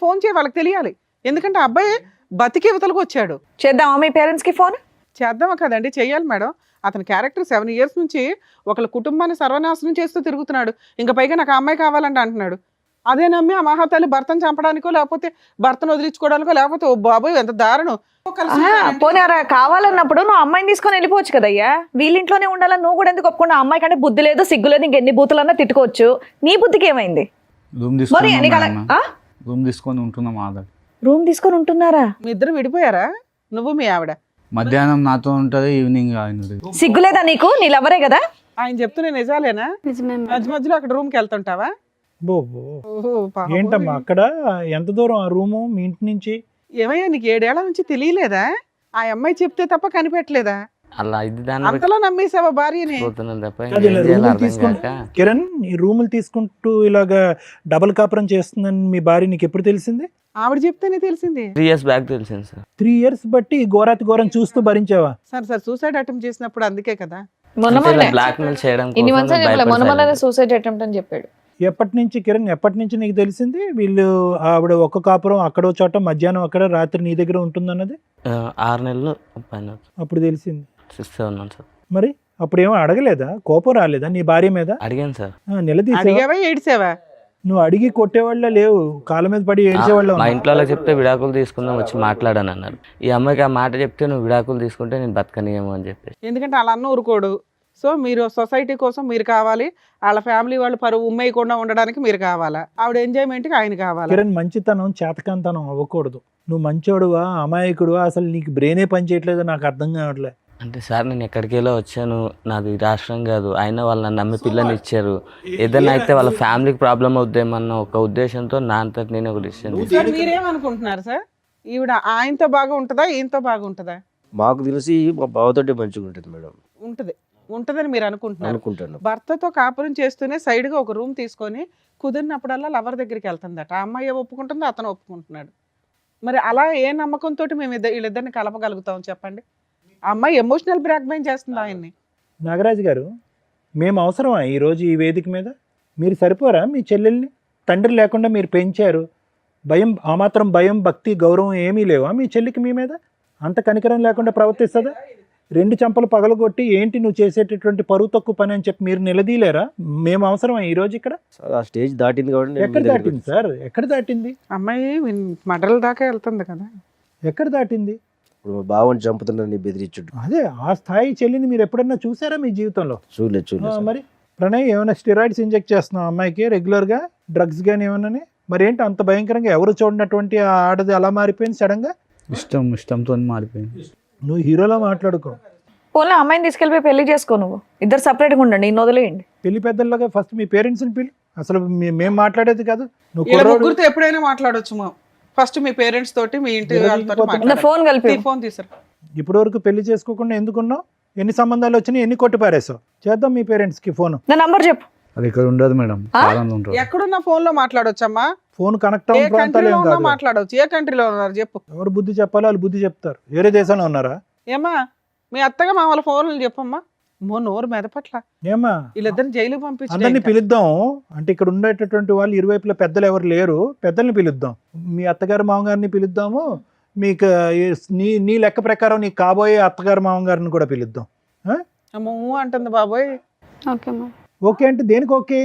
ఫోన్ చేయి, వాళ్ళకి తెలియాలి. ఎందుకంటే అబ్బాయి బతికి యువతలకు వచ్చాడు. చేద్దామా మీ పేరెంట్స్కి ఫోన్? చేద్దామా కదండి, చెయ్యాలి మేడం. అతని క్యారెక్టర్ 7 years నుంచి ఒకళ్ళ కుటుంబాన్ని సర్వనాశనం చేస్తూ తిరుగుతున్నాడు. ఇంకా పైగా నాకు ఆ అమ్మాయి కావాలంటే అంటున్నాడు. అదే నమ్మి ఆ మహాతల్లి భర్తను చంపడానికో లేకపోతే భర్తను వదిలించుకోవడానికో లేకపోతే ఓ బాబోయ్ ఎంత దారుణం. పోనీ కావాలన్నప్పుడు నువ్వు అమ్మాయిని తీసుకొని వెళ్ళిపోవచ్చు కదయ్యా. వీళ్ళింట్లోనే ఉండాలని నువ్వు కూడా ఎందుకు ఒప్పుకున్నా? అమ్మాయి కంటే బుద్ధి లేదు, సిగ్గు లేదు, ఇంకెన్ని బూతులన్నా తిట్టుకోవచ్చు. నీ బుద్ధికి ఏమైంది? రూమ్ మరి నీకు అలా- ఆ? తీసుకొని ఉంటున్నాం ఆధార్. రూమ్ తీసుకొని ఉంటున్నారా? మీ ఇద్దరు విడిపోయారా? నువ్వు మీ ఆవిడ? మధ్యాహ్నం నాతో ఉంటుంది, ఈవినింగ్ ఆయన. సిగ్గులేదా నీకు? నీ లవరే కదా. ఆయన చెప్తున్నా నిజాలేనా? నిజమే మేడం. మధ్య మధ్యలో అక్కడ రూమ్కి వెళ్తుంటావా? ఓహో, పాపం. ఏంటమ్మా అక్కడ ఎంత దూరం ఆ రూము మీ ఇంటి నుంచి? ఏమయ్యా నీకు 7 ఏళ్ల నుంచి తెలియలేదా? ఆ అమ్మాయి చెప్తే తప్ప కనిపెట్టలేదా? అలా ఇది దాన్ని అంతలా నమ్మేసావా భార్యని? పోతున్నాను తప్ప అది ఏం ఇలా చేయాలో రూములు అర్థం తీసుకుంటూ కాక కిరణ్ ఈ రూములు తీసుకుంటూ ఇలాగా డబుల్ కాపురం చేస్తుందని మీ భార్య నీకు ఎప్పుడు తెలిసింది? ఆవిడ చెప్తేనే తెలిసింది. 3 years బ్యాక్ తెలిసింది సార్. 3 years బట్టి ఈ ఘోరాతి ఘోరం చూస్తూ భరించావా? సార్ సూసైడ్ అటెంప్ట్ చేసినప్పుడు అందుకే కదా. మొన్న బ్లాక్ మెయిల్ చేయడం ఇన్ని కోసం మంత్స్ భయపడి మొన్న silent. సూసైడ్ అటెంప్ట్ అని చెప్పాడు. ఎప్పటి నుంచి కిరణ్, ఎప్పటి నుంచి నీకు తెలిసింది వీళ్ళు ఆవిడ ఒక్క కాపురం అక్కడో చోట మధ్యాహ్నం అక్కడ రాత్రి నీ దగ్గర ఉంటుందన్నది? 6 నెలలు పైన అప్పుడు తెలిసింది. 6-7 months సార్. మరి అప్పుడు ఏమో అడగలేదా? కోపం రాలేదా నీ భార్య మీద? అడిగాను సార్. నిలదీసావా? అడిగావా ఏడిసావా? నువ్వు అడిగి కొట్టేవాళ్ళ లేవు, కాళ్ళ మీద పడి ఏడ్చేవాళ్ళ మా ఇంట్లో వాళ్ళకి చెప్తే విడాకులు తీసుకుందాం వచ్చి మాట్లాడాను అన్నారు. ఈ అమ్మాయికి ఆ మాట చెప్తే నువ్వు విడాకులు తీసుకుంటే నేను బతకనియేమో అని చెప్పేసి. ఎందుకంటే వాళ్ళ అన్న ఊరుకోడు. సో మీరు సొసైటీ కోసం మీరు కావాలి, వాళ్ళ ఫ్యామిలీ వాళ్ళు పరువు ఉమ్మేయకుండా ఉండడానికి మీరు కావాలా, ఆవిడ ఎంజాయ్మెంట్కి ఆయన కావాలా? కిరణ్ మంచితనం చేతకంతనం అవ్వకూడదు. నువ్వు మంచోడువా అమాయకుడువా అసలు నీకు బ్రెయినే పని చేయట్లేదో నాకు అర్థం కావట్లే. అంటే సార్ నేను ఎక్కడికెళ్ళో వచ్చాను, నాది రాష్ట్రం కాదు, అయినా వాళ్ళు నన్ను నమ్మి పిల్లని ఇచ్చారు, ఏదైనా అయితే వాళ్ళ ఫ్యామిలీకి ప్రాబ్లం అవుద్దేమన్న ఒక ఉద్దేశంతో నా అంతటి నేను ఒక డిసిషన్. సార్ మీరేమనుకుంటున్నారు సార్? ఈవిడ ఆయనతో బాగా ఉంటుందా ఈయనతో బాగా ఉంటుందా? మాకు తెలిసి మా బావతోటే మంచిగా ఉంటుంది మేడం. ఉంటుందని మీరు అనుకుంటున్నారు. అనుకుంటాను. భర్తతో కాపురం చేస్తూనే సైడ్గా ఒక రూమ్ తీసుకొని కుదిరినప్పుడల్లా లవర్ దగ్గరికి వెళ్తుందట. ఆ అమ్మాయి ఒప్పుకుంటుందో అతను ఒప్పుకుంటున్నాడు. మరి అలా ఏ నమ్మకంతో మేము వీళ్ళిద్దరిని కలపగలుగుతాం చెప్పండి? ఆ అమ్మాయి ఎమోషనల్ బ్లాక్మెయిల్ చేస్తుంది ఆయన్ని. నాగరాజు గారు, మేము అవసరమా ఈరోజు ఈ వేదిక మీద? మీరు సరిపోరా? మీ చెల్లెల్ని తండ్రి లేకుండా మీరు పెంచారు, భయం, ఆ మాత్రం భయం, భక్తి, గౌరవం ఏమీ లేవా మీ చెల్లికి మీ మీద? అంత కనికరం లేకుండా ప్రవర్తిస్తుందా? 2 చెంపలు పగలగొట్టి ఏంటి నువ్వు చేసేటటువంటి పరువు తక్కువ పని అని చెప్పి మీరు నిలదీలేరా? మేము అవసరమా ఈ రోజు ఇక్కడ? ఆ స్టేజ్ దాటింది కాబట్టి నేను ఎక్కడ మీ దగ్గరికి దాటింది సార్? ఎక్కడ దాటింది? అమ్మాయి మడల దాకా వెళ్తుంది కదా. ఎక్కడ దాటింది? ఇప్పుడు మా బావని చంపుతున్నారని బెదిరించుడు. అదే ఆ స్థాయి చెల్లిని మీరు ఎప్పుడన్నా చూసారా మీ జీవితంలో? చూడలేదు మరి ప్రణయ్ ఏమైనా స్టెరాయిడ్స్ ఇంజెక్ట్ చేస్తున్నావు అమ్మాయికి రెగ్యులర్గా, డ్రగ్స్ కానీ ఏమన్నా? మరి ఏంటి అంత భయంకరంగా ఎవరు చూడనటువంటి ఆ ఆడది అలా మారిపోయింది సడన్గా? ఇష్టంతో మారిపోయింది. నువ్వు హీరోలా మాట్లాడుకో. పోన్లే అమ్మాయిని తీసుకెళ్ళిపోయి పెళ్లి చేసుకో, నువ్వు ఇద్దరు సపరేట్గా ఉండండి, ఇన్ని వదిలేయండి. పెళ్లి పెద్దల్లాగా ఫస్ట్ మీ పేరెంట్స్ని పిలు. అసలు మేము మాట్లాడేది కాదు. నువ్వు ఇలా కుర్రోడు ముగ్గురితో ఎప్పుడైనా మాట్లాడొచ్చు. ఫస్ట్ మీ పేరెంట్స్ తోటి, మీ ఇంటి వాళ్ళతో నా మాట్లాడాలి. ఫోన్ కలిపి ఫోన్ తీసారు. ఇప్పటి వరకు పెళ్లి చేసుకోకుండా ఎందుకున్నావు? ఎన్ని సంబంధాలు వచ్చినాయి, ఎన్ని కొట్టి పారేసావు? చేద్దాం మీ పేరెంట్స్కి ఫోన్. నా నంబర్ చెప్పు. అది ఇక్కడ ఉండదు మేడం, కాలంలో ఉంటుంది. ఎక్కడున్న ఫోన్ లో మాట్లాడొచ్చమ్మా? ఫోన్ కనెక్ట్ ఏ అవ్వని ప్రాంతాలు కంట్రీలో ఏం ఉన్నా కాదు. మాట్లాడవచ్చు. ఏ కంట్రీలో ఉన్నారు చెప్పు. ఎవరు బుద్ధి చెప్పాలో వాళ్ళు బుద్ధి చెప్తారు. వేరే దేశంలో ఉన్నారా? ఏమా మీ అత్తగా మా వాళ్ళ ఫోన్లు చెప్పమ్మా. నోరు మెదపట్ల ఏమా వీళ్ళిద్దరిని జైలుకి అందరినీ పంపించి పిలుద్దాం. అంటే ఇక్కడ ఉండేటటువంటి వాళ్ళు ఇరువైపుల పెద్దలు ఎవరు లేరు, పెద్దల్ని పిలుద్దాం. మీ అత్తగారు మామగారిని పిలుద్దాము. మీకు నీ లెక్క ప్రకారం నీకు కాబోయే అత్తగారు మామగారిని కూడా పిలుద్దాం. అంటుంది బాబోయ్. Okay ma'am. ఓకే అంటే దేనికి ఓకే?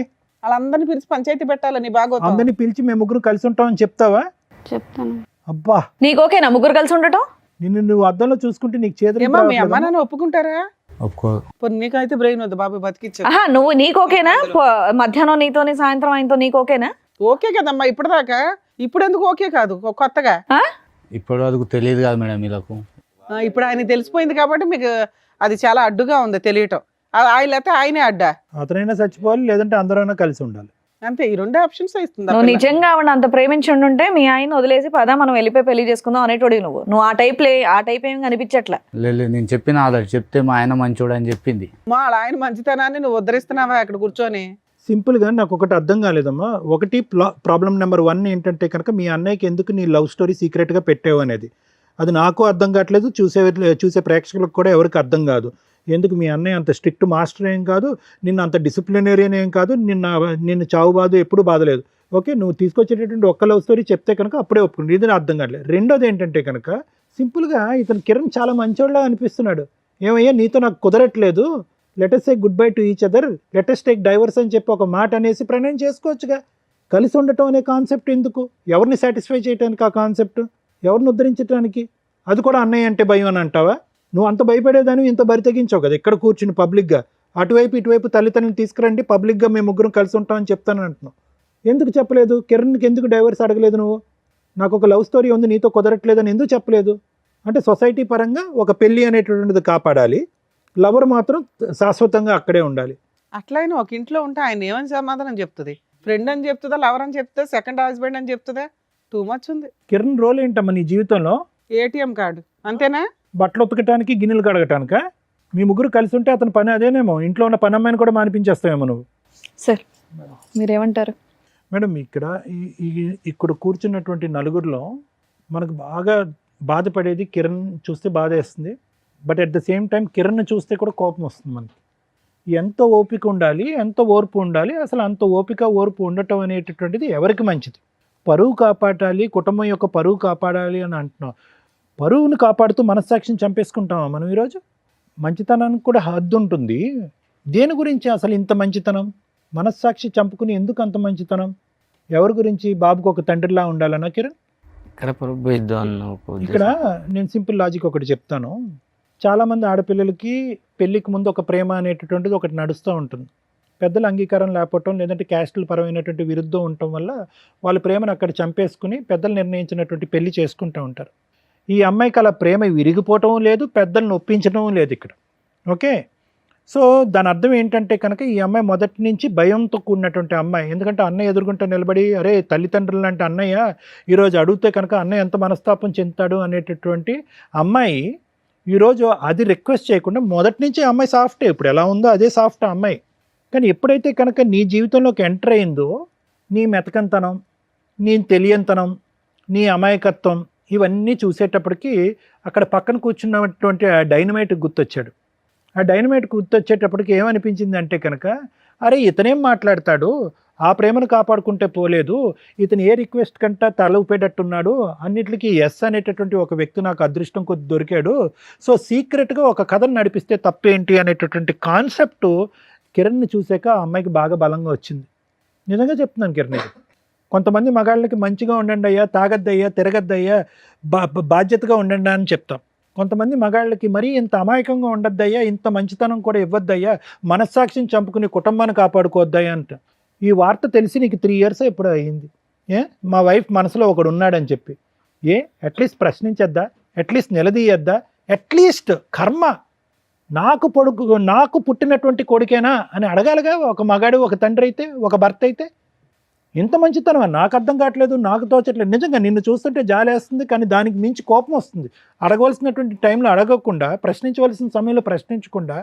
వాళ్ళందరినీ పిలిచి పంచాయతీ పెట్టాలని బాగోతుంది. అందరినీ పిలిచి మేము ముగ్గురు కలిసి ఉంటామని చెప్తావా? చెప్తాను. అబ్బా, నీకు ఓకేనా ముగ్గురు కలిసి ఉండటం? నిన్ను నువ్వు అద్దంలో చూసుకుంటే నీకు చేతులు ఏమా మీ అమ్మ రావట్లేదా? నాన్న ఒప్పుకుంటారా? ఒప్పుకో. నీకైతే బ్రెయిన్ వద్దు బాబు, బతికిచ్చా. ఆహా, నువ్వు నీకు ఓకేనా? మధ్యాహ్నం నీతోని సాయంత్రం ఆయనతో నీకు ఓకేనా? ఓకే కదమ్మా ఇప్పటిదాకా. ఇప్పుడు ఎందుకు ఓకే కాదు కొత్తగా? ఇప్పటి వరకు తెలియదు కదా మేడం వీళ్ళకు. ఇప్పుడు ఆయన తెలిసిపోయింది కాబట్టి మీకు అది చాలా అడ్డుగా ఉంది తెలియటం. ఆయన లేకపోతే ఆయనే అడ్డా. అతనైనా చచ్చిపోవాలి, లేదంటే అందరైనా కలిసి ఉండాలి. అంతే, ఈ 2 ఆప్షన్స్ ఇస్తుంది. నువ్వు నిజంగా ఆవిడ అంత ప్రేమించి ఉండుంటే మీ ఆయన వదిలేసి పదా మనం వెళ్ళిపోయి పెళ్లి చేసుకుందాం అనేటోడి నువ్వు ఆ టైప్ ఏం కనిపించట్లే. లేదు నేను చెప్పిన ఆల్రెడీ చెప్తే మా ఆయన మంచోడు అని చెప్పింది. మా ఆయన మంచితనాన్ని నువ్వు ఉద్ధరిస్తున్నావా అక్కడ కూర్చొని? సింపుల్గా నాకు ఒకటి అర్థం కాలేదమ్మా. ఒకటి ప్రాబ్లం నెంబర్ 1 ఏంటంటే కనుక మీ అన్నయ్యకి ఎందుకు నీ లవ్ స్టోరీ సీక్రెట్గా పెట్టావు అనేది. అది నాకు అర్థం కావట్లేదు, చూసే ప్రేక్షకులకు కూడా ఎవరికి అర్థం కాదు. ఎందుకు మీ అన్నయ్య అంత స్ట్రిక్ట్ మాస్టర్ ఏం కాదు, నిన్ను అంత డిసిప్లినరీన్ ఏం కాదు, నిన్ను చావు బాధ ఎప్పుడు బాధలేదు. ఓకే, నువ్వు తీసుకొచ్చేటటువంటి ఒక్క లవ్ స్టోరీ చెప్తే కనుక అప్పుడే ఒప్పుకుంది. ఇది అర్థం కావట్లేదు. రెండోది ఏంటంటే కనుక సింపుల్గా ఇతను కిరణ్ చాలా మంచోళ్ళగా అనిపిస్తున్నాడు. ఏమయ్యా నీతో నాకు కుదరట్లేదు, let's say good bye to each other, let's take divorce అని చెప్పి ఒక మాట అనేసి ప్రణయం చేసుకోవచ్చుగా. కలిసి ఉండటం అనే కాన్సెప్ట్ ఎందుకు? ఎవరిని సాటిస్ఫై చేయడానికి ఆ కాన్సెప్ట్? ఎవరిని ఉద్ధరించడానికి? అది కూడా అన్నయ్య అంటే భయం అని అంటావా? నువ్వు అంత భయపడేదాన్ని ఇంత బరి తెగించావు కదా ఇక్కడ కూర్చుని పబ్లిక్గా. అటువైపు ఇటువైపు తల్లిదండ్రులు తీసుకురండి, పబ్లిక్గా మేము ముగ్గురం కలిసి ఉంటామని చెప్తానని అంటున్నావు. ఎందుకు చెప్పలేదు? కిరణ్కి ఎందుకు డైవర్స్ అడగలేదు నువ్వు? నాకు ఒక లవ్ స్టోరీ ఉంది నీతో కుదరట్లేదని ఎందుకు చెప్పలేదు? అంటే సొసైటీ పరంగా ఒక పెళ్ళి అనేటువంటిది కాపాడాలి, లవర్ మాత్రం శాశ్వతంగా అక్కడే ఉండాలి. అట్లయినా ఒక ఇంట్లో ఉంటే ఆయన ఏమని సమాధానం చెప్తుంది? ఫ్రెండ్ అని చెప్తుందా, లవర్ అని చెప్తుందా, సెకండ్ హస్బెండ్ అని చెప్తుందా? టూ మచ్ ఉంది. కిరణ్ రోల్ ఏంటమ్మా నీ జీవితంలో? ఏటీఎం కార్డు అంతేనా? బట్టలు ఉతకటానికి, గిన్నెలు కడగటానికా? మీ ముగ్గురు కలిసి ఉంటే అతని పని అదేనేమో. ఇంట్లో ఉన్న పని అమ్మాయిని కూడా మానిపించేస్తావేమో నువ్వు. సార్ మీరేమంటారు? మేడం ఇక్కడ కూర్చున్నటువంటి నలుగురిలో మనకు బాగా బాధపడేది కిరణ్ చూస్తే బాధ వేస్తుంది. But at the same time Kiran చూస్తే కూడా కోపం వస్తుంది మనకి. ఎంత ఓపిక ఉండాలి, ఎంత ఓర్పు ఉండాలి, అసలు అంత ఓపిక ఓర్పు ఉండటం అనేటటువంటిది ఎవరికి మంచిది? పరువు కాపాడాలి, కుటుంబం యొక్క పరువు కాపాడాలి అని అంటున్నాం. పరువును కాపాడుతూ మనస్సాక్షిని చంపేసుకుంటామా మనం ఈరోజు? మంచితనానికి కూడా హద్దు ఉంటుంది. దేని గురించి అసలు ఇంత మంచితనం? మనస్సాక్షి చంపుకుని ఎందుకు అంత మంచితనం? ఎవరి గురించి? బాబుకు ఒక తండ్రిలా ఉండాలన్నా కిరణ్? ఇక్కడ నేను సింపుల్ లాజిక్ ఒకటి చెప్తాను. చాలామంది ఆడపిల్లలకి పెళ్ళికి ముందు ఒక ప్రేమ అనేటటువంటిది ఒకటి నడుస్తూ ఉంటుంది. పెద్దల అంగీకారం లేకపోవటం, లేదంటే క్యాస్టుల పరమైనటువంటి విరుద్ధం ఉండటం వల్ల వాళ్ళ ప్రేమను అక్కడ చంపేసుకుని పెద్దలు నిర్ణయించినటువంటి పెళ్లి చేసుకుంటూ ఉంటారు. ఈ అమ్మాయికి అలా ప్రేమ విరిగిపోవటం లేదు, పెద్దలను ఒప్పించడం లేదు ఇక్కడ. ఓకే, సో దాని అర్థం ఏంటంటే కనుక ఈ అమ్మాయి మొదటి నుంచి భయంతో కూడినటువంటి అమ్మాయి. ఎందుకంటే అన్నయ్య ఎదుర్కొంటే నిలబడి అరే తల్లిదండ్రులు లాంటి అన్నయ్య ఈరోజు అడిగితే కనుక అన్నయ్య ఎంత మనస్తాపం చెందుతాడు అనేటటువంటి అమ్మాయి ఈరోజు అది రిక్వెస్ట్ చేయకుండా మొదటి నుంచి అమ్మాయి సాఫ్టే. ఇప్పుడు ఎలా ఉందో అదే సాఫ్ట్ అమ్మాయి. కానీ ఎప్పుడైతే కనుక నీ జీవితంలోకి ఎంటర్ అయిందో నీ మెతకంతనం, నీ తెలియంతనం, నీ అమాయకత్వం ఇవన్నీ చూసేటప్పటికి అక్కడ పక్కన కూర్చున్నటువంటి ఆ డైనమైట్ గుర్తొచ్చాడు. ఆ డైనమైట్ గుర్తొచ్చేటప్పటికి ఏమనిపించింది అంటే కనుక అరే ఇతనేం మాట్లాడతాడు, ఆ ప్రేమను కాపాడుకుంటే పోలేదు, ఇతను ఏ రిక్వెస్ట్ కంటే తల ఊపేటట్టున్నాడు, అన్నిటికీ ఎస్ అనేటటువంటి ఒక వ్యక్తి నాకు అదృష్టం కొద్ది దొరికాడు, సో సీక్రెట్గా ఒక కథను నడిపిస్తే తప్పేంటి అనేటటువంటి కాన్సెప్ట్ కిరణ్ని చూసాక ఆ అమ్మాయికి బాగా బలంగా వచ్చింది. నిజంగా చెప్తున్నాను కిరణ్, కొంతమంది మగాళ్ళకి మంచిగా ఉండండి అయ్యా, తాగద్దయ్యా, తిరగద్దయ్యా, బాధ్యతగా ఉండండి అని చెప్తాం. కొంతమంది మగాళ్ళకి మరీ ఇంత అమాయకంగా ఉండద్దయ్యా, ఇంత మంచితనం కూడా ఇవ్వద్దయ్యా, మనస్సాక్షిని చంపుకుని కుటుంబాన్ని కాపాడుకోవద్దయ్యా అంట. ఈ వార్త తెలిసి నీకు 3 years ఎప్పుడు అయ్యింది. మా వైఫ్ మనసులో ఒకడు ఉన్నాడని చెప్పి అట్లీస్ట్ ప్రశ్నించద్దా, అట్లీస్ట్ నిలదీయద్దా, అట్లీస్ట్ కర్మ నాకు పుట్టినటువంటి కొడుకేనా అని అడగాలిగా ఒక మగాడు, ఒక తండ్రి అయితే, ఒక భర్త అయితే. ఇంత మంచితనం నాకు అర్థం కావట్లేదు, నాకు తోచట్లేదు. నిజంగా నిన్ను చూస్తుంటే జాలేస్తుంది, కానీ దానికి మించి కోపం వస్తుంది. అడగవలసినటువంటి టైంలో అడగకుండా, ప్రశ్నించవలసిన సమయంలో ప్రశ్నించకుండా,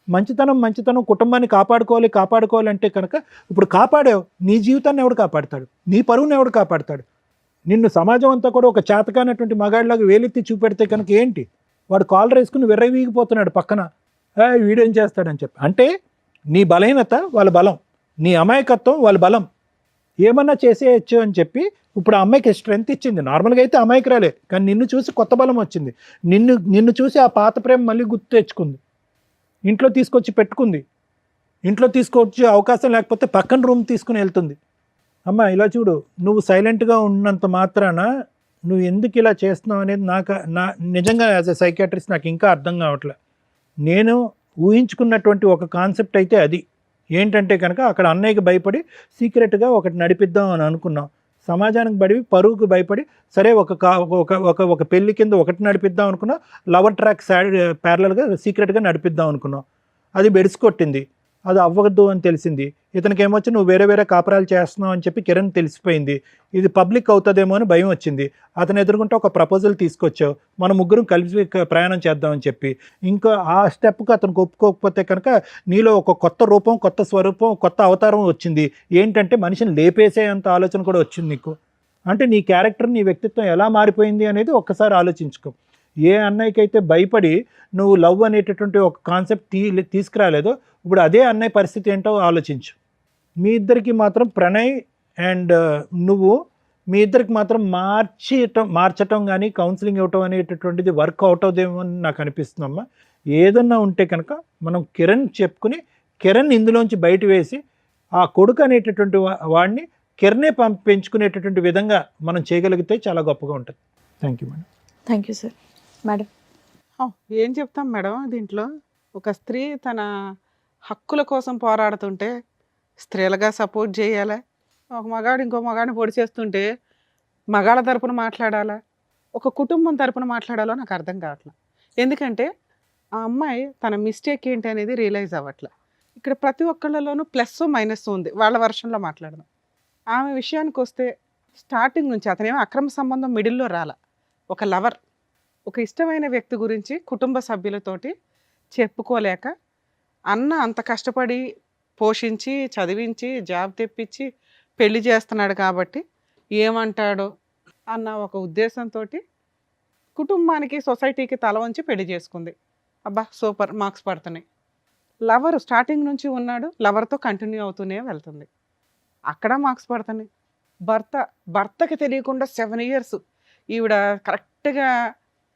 మంచితనం కుటుంబాన్ని కాపాడుకోవాలి అంటే కనుక ఇప్పుడు కాపాడావు, నీ జీవితాన్ని ఎవడు కాపాడతాడు, నీ పరువుని ఎవడు కాపాడతాడు? నిన్ను సమాజం అంతా కూడా ఒక చేతకానటువంటి మగాడిలాగా వేలెత్తి చూపెడితే కనుక ఏంటి, వాడు కాలర్ వేసుకుని విర్రవీగిపోతున్నాడు పక్కన, వీడేం చేస్తాడని చెప్పి. అంటే నీ బలహీనత వాళ్ళ బలం, నీ అమాయకత్వం వాళ్ళ బలం, ఏమన్నా చేసేయచ్చు అని చెప్పి ఇప్పుడు ఆ అమ్మాయికి స్ట్రెంత్ ఇచ్చింది. నార్మల్గా అయితే అమాయకురాలే, కానీ నిన్ను చూసి కొత్త బలం వచ్చింది. నిన్ను చూసి ఆ పాత ప్రేమ మళ్ళీ గుర్తు తెచ్చుకుంది, ఇంట్లో తీసుకొచ్చి పెట్టుకుంది. ఇంట్లో తీసుకొచ్చి అవకాశం లేకపోతే పక్కన రూమ్ తీసుకుని వెళ్తుంది. అమ్మ ఇలా చూడు, నువ్వు సైలెంట్గా ఉన్నంత మాత్రాన నువ్వు ఎందుకు ఇలా చేస్తున్నావు అనేది నా నిజంగా యాజ్ ఎ సైకియాట్రిస్ట్ నాకు ఇంకా అర్థం కావట్లే. నేను ఊహించుకున్నటువంటి ఒక కాన్సెప్ట్ అయితే అది ఏంటంటే కనుక అక్కడ అన్నయ్యకి భయపడి సీక్రెట్గా ఒకటి నడిపిద్దాం అని అనుకున్నాం. సమాజానికి బడి పరువుకు భయపడి సరే ఒక పెళ్లి కింద ఒకటి నడిపిద్దాం అనుకున్నాం, లవర్ ట్రాక్ ప్యారలల్గా సీక్రెట్గా నడిపిద్దాం అనుకున్నాం. అది బెడిసికొట్టింది, అది అవ్వద్దు అని తెలిసింది. ఇతనికి ఏమొచ్చి నువ్వు వేరే కాపురాలు చేస్తున్నావు అని చెప్పి కిరణ్ తెలిసిపోయింది. ఇది పబ్లిక్ అవుతుందేమో అని భయం వచ్చింది. అతను ఎదుర్కొంటే ఒక ప్రపోజల్ తీసుకొచ్చావు, మన ముగ్గురం కలిసి ప్రయాణం చేద్దామని చెప్పి. ఇంకా ఆ స్టెప్కి అతనికి ఒప్పుకోకపోతే కనుక నీలో ఒక కొత్త రూపం, కొత్త స్వరూపం, కొత్త అవతారం వచ్చింది. ఏంటంటే మనిషిని లేపేసేంత ఆలోచన కూడా వచ్చింది నీకు. అంటే నీ క్యారెక్టర్, నీ వ్యక్తిత్వం ఎలా మారిపోయింది అనేది ఒక్కసారి ఆలోచించుకో. ఏ అన్నయ్యకైతే భయపడి నువ్వు లవ్ అనేటటువంటి ఒక కాన్సెప్ట్ తీసుకురాలేదో, ఇప్పుడు అదే అన్నయ్య పరిస్థితి ఏంటో ఆలోచించు. మీ ఇద్దరికి మాత్రం ప్రణయ్ అండ్ నువ్వు మీ ఇద్దరికి మాత్రం మార్చటం కానీ కౌన్సిలింగ్ ఇవ్వటం అనేటటువంటిది వర్క్ అవుట్ అవుదేమో అని నాకు అనిపిస్తుందమ్మా. ఏదన్నా ఉంటే కనుక మనం కిరణ్ చెప్పుకుని కిరణ్ ఇందులోంచి బయట వేసి ఆ కొడుకు అనేటటువంటి వాడిని కిరణే పెంచుకునేటటువంటి విధంగా మనం చేయగలిగితే చాలా గొప్పగా ఉంటుంది. Thank you madam. Thank you sir. Madam ఏం చెప్తాం మేడం దీంట్లో? ఒక స్త్రీ తన హక్కుల కోసం పోరాడుతుంటే స్త్రీలుగా సపోర్ట్ చేయాలా? ఒక మగాడు ఇంకో మగాడిని పొడి చేస్తుంటే మగాళ్ళ తరపున మాట్లాడాలా, ఒక కుటుంబం తరపున మాట్లాడాలో నాకు అర్థం కావట్లేదు. ఎందుకంటే ఆ అమ్మాయి తన మిస్టేక్ ఏంటి అనేది రియలైజ్ అవ్వట్లే. ఇక్కడ ప్రతి ఒక్కళ్ళలోనూ ప్లస్ మైనస్ ఉంది. వాళ్ళ వర్షన్లో మాట్లాడదాం. ఆమె విషయానికి వస్తే స్టార్టింగ్ నుంచి అతనేమో అక్రమ సంబంధం మిడిల్లో రాలా. ఒక లవర్, ఒక ఇష్టమైన వ్యక్తి గురించి కుటుంబ సభ్యులతోటి చెప్పుకోలేక అన్న అంత కష్టపడి పోషించి చదివించి జాబ్ తెప్పించి పెళ్లి చేస్తున్నాడు కాబట్టి ఏమంటాడో అన్న ఒక ఉద్దేశంతో కుటుంబానికి సొసైటీకి తల వంచి పెళ్లి చేసుకుంది. అబ్బా సూపర్, మార్క్స్ పడుతున్నాయి. లవర్ స్టార్టింగ్ నుంచి ఉన్నాడు, లవర్తో కంటిన్యూ అవుతూనే వెళ్తుంది, అక్కడ మార్క్స్ పడుతున్నాయి. భర్తకి తెలియకుండా 7 years ఈవిడ కరెక్ట్గా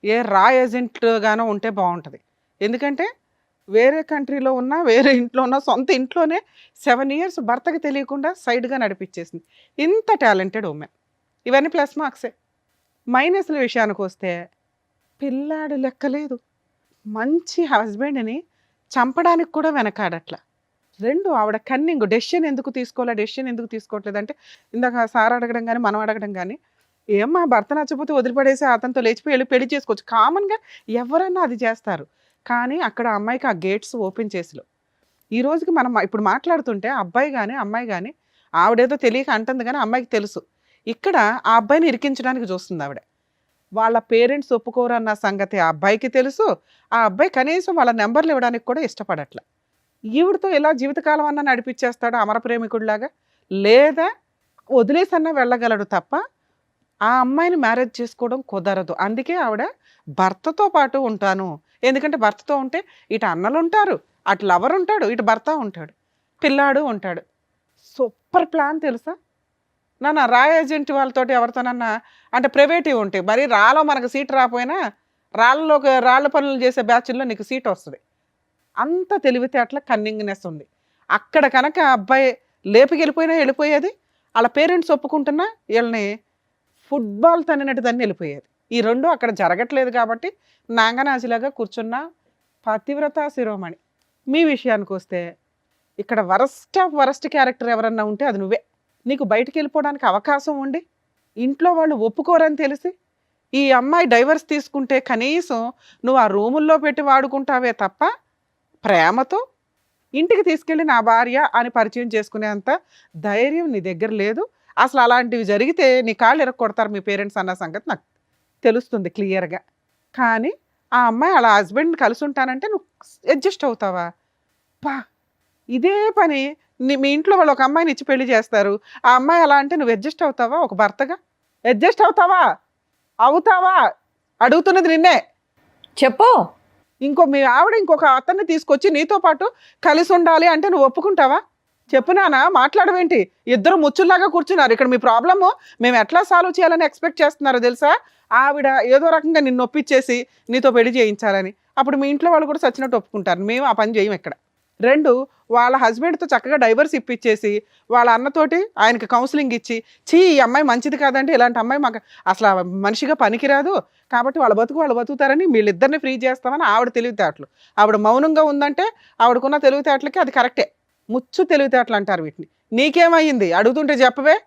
ఏ రా ఏజెంట్గానో ఉంటే బాగుంటుంది. ఎందుకంటే వేరే కంట్రీలో ఉన్నా, వేరే ఇంట్లో ఉన్నా, సొంత ఇంట్లోనే 7 years భర్తకి తెలియకుండా సైడ్గా నడిపించేసింది. ఇంత టాలెంటెడ్ ఉమెన్. ఇవన్నీ ప్లస్ మార్క్సే. మైనస్ల విషయానికి వస్తే పిల్లాడు లెక్కలేదు, మంచి హస్బెండ్ని చంపడానికి కూడా వెనకాడట్లా. 2 ఆవిడ కన్నింగ్. డెసిషన్ ఎందుకు తీసుకోవట్లేదు అంటే ఇందాక సార్ అడగడం కానీ మనం అడగడం కానీ, ఏమ్మా భర్త నచ్చకపోతే వదిలిపడేసి అతనితో లేచిపోయి పెళ్లి చేసుకోవచ్చు, కామన్గా ఎవరన్నా అది చేస్తారు. కానీ అక్కడ అమ్మాయికి ఆ గేట్స్ ఓపెన్ చేసిలో ఈ రోజుకి మనం ఇప్పుడు మాట్లాడుతుంటే అబ్బాయి కానీ అమ్మాయి కానీ ఆవిడేదో తెలియక అంటుంది, కానీ అమ్మాయికి తెలుసు ఇక్కడ ఆ అబ్బాయిని ఇరికించడానికి చూస్తుంది ఆవిడ. వాళ్ళ పేరెంట్స్ ఒప్పుకోరన్న సంగతి ఆ అబ్బాయికి తెలుసు. ఆ అబ్బాయి కనీసం వాళ్ళ నెంబర్లు ఇవ్వడానికి కూడా ఇష్టపడట్ల. ఈవిడతో ఇలా జీవితకాలం అన్నా నడిపించేస్తాడు అమర ప్రేమికుడిలాగా, లేదా వదిలేసన్నా వెళ్ళగలడు తప్ప ఆ అమ్మాయిని మ్యారేజ్ చేసుకోవడం కుదరదు. అందుకే ఆవిడ భర్తతో పాటు ఉంటాను. ఎందుకంటే భర్తతో ఉంటే ఇటు అన్నలు ఉంటారు, అటు లవర్ ఉంటాడు, ఇటు భర్త ఉంటాడు, పిల్లాడు ఉంటాడు. సూపర్ ప్లాన్ తెలుసా నాన్న. రా ఏజెంట్ వాళ్ళతోటి ఎవరితోనన్నా అంటే ప్రైవేటివ్ ఉంటాయి, మరి రాలో మనకు సీట్ రాకపోయినా రాళ్ళ పనులు చేసే బ్యాచ్ల్లో నీకు సీట్ వస్తుంది. అంత తెలివితేటల కన్నింగ్నెస్ ఉంది అక్కడ. కనుక అబ్బాయి లేపుకెళ్ళిపోయినా వెళ్ళిపోయేది, వాళ్ళ పేరెంట్స్ ఒప్పుకుంటున్నా వీళ్ళని ఫుట్బాల్ తన్నినట్టు దాన్ని వెళ్ళిపోయేది. ఈ రెండు అక్కడ జరగట్లేదు కాబట్టి నాంగనాజిలాగా కూర్చున్న పతివ్రత శిరోమణి. మీ విషయానికి వస్తే ఇక్కడ వరస్ట్ క్యారెక్టర్ ఎవరన్నా ఉంటే అది నువ్వే. నీకు బయటికి వెళ్ళిపోవడానికి అవకాశం ఉండి ఇంట్లో వాళ్ళు ఒప్పుకోరని తెలిసి ఈ అమ్మాయి డైవర్స్ తీసుకుంటే కనీసం నువ్వు ఆ రూముల్లో పెట్టి వాడుకుంటావే తప్ప ప్రేమతో ఇంటికి తీసుకెళ్ళి నా భార్య అని పరిచయం చేసుకునేంత ధైర్యం నీ దగ్గర లేదు. అసలు అలాంటివి జరిగితే నీ కాళ్ళు ఎరగొడతారు మీ పేరెంట్స్ అన్న సంగతి నాకు తెలుస్తుంది క్లియర్గా. కానీ ఆ అమ్మాయి అలా హస్బెండ్ కలిసి ఉంటానంటే నువ్వు అడ్జస్ట్ అవుతావా? పా ఇదే పని మీ ఇంట్లో వాళ్ళు ఒక అమ్మాయిని ఇచ్చి పెళ్లి చేస్తారు, ఆ అమ్మాయి అలా అంటే నువ్వు అడ్జస్ట్ అవుతావా? ఒక భర్తగా అడ్జస్ట్ అవుతావా? అడుగుతున్నది నిన్నే. చెప్పు. మీ ఆవిడ ఇంకొక అతన్ని తీసుకొచ్చి నీతో పాటు కలిసి ఉండాలి అంటే నువ్వు ఒప్పుకుంటావా? చెప్పు నాన్న, మాట్లాడవేంటి? ఇద్దరు ముచ్చుల్లాగా కూర్చున్నారు ఇక్కడ. మీ ప్రాబ్లము మేము ఎట్లా సాల్వ్ చేయాలని ఎక్స్పెక్ట్ చేస్తున్నారో తెలుసా? ఆవిడ ఏదో రకంగా నిన్ను ఒప్పించేసి నీతో పెళ్లి చేయించాలని. అప్పుడు మీ ఇంట్లో వాళ్ళు కూడా చచ్చినట్టు ఒప్పుకుంటారు. మేము ఆ పని చేయం ఇక్కడ. 2, వాళ్ళ హస్బెండ్తో చక్కగా డైవర్స్ ఇప్పించేసి వాళ్ళ అన్నతోటి ఆయనకి కౌన్సిలింగ్ ఇచ్చి, ఈ అమ్మాయి మంచిది కాదంటే ఇలాంటి అమ్మాయి మాకు అసలు మనిషిగా పనికిరాదు కాబట్టి వాళ్ళు బతుకుతారని వీళ్ళిద్దరిని ఫ్రీ చేస్తామని ఆవిడ తెలివితేటలు. ఆవిడ మౌనంగా ఉందంటే ఆవిడకున్న తెలివితేటలకి అది కరెక్టే. ముచ్చు తెలివితేటలు అంటారు వీటిని. నీకేమయ్యింది అడుగుతుంటే చెప్పవే.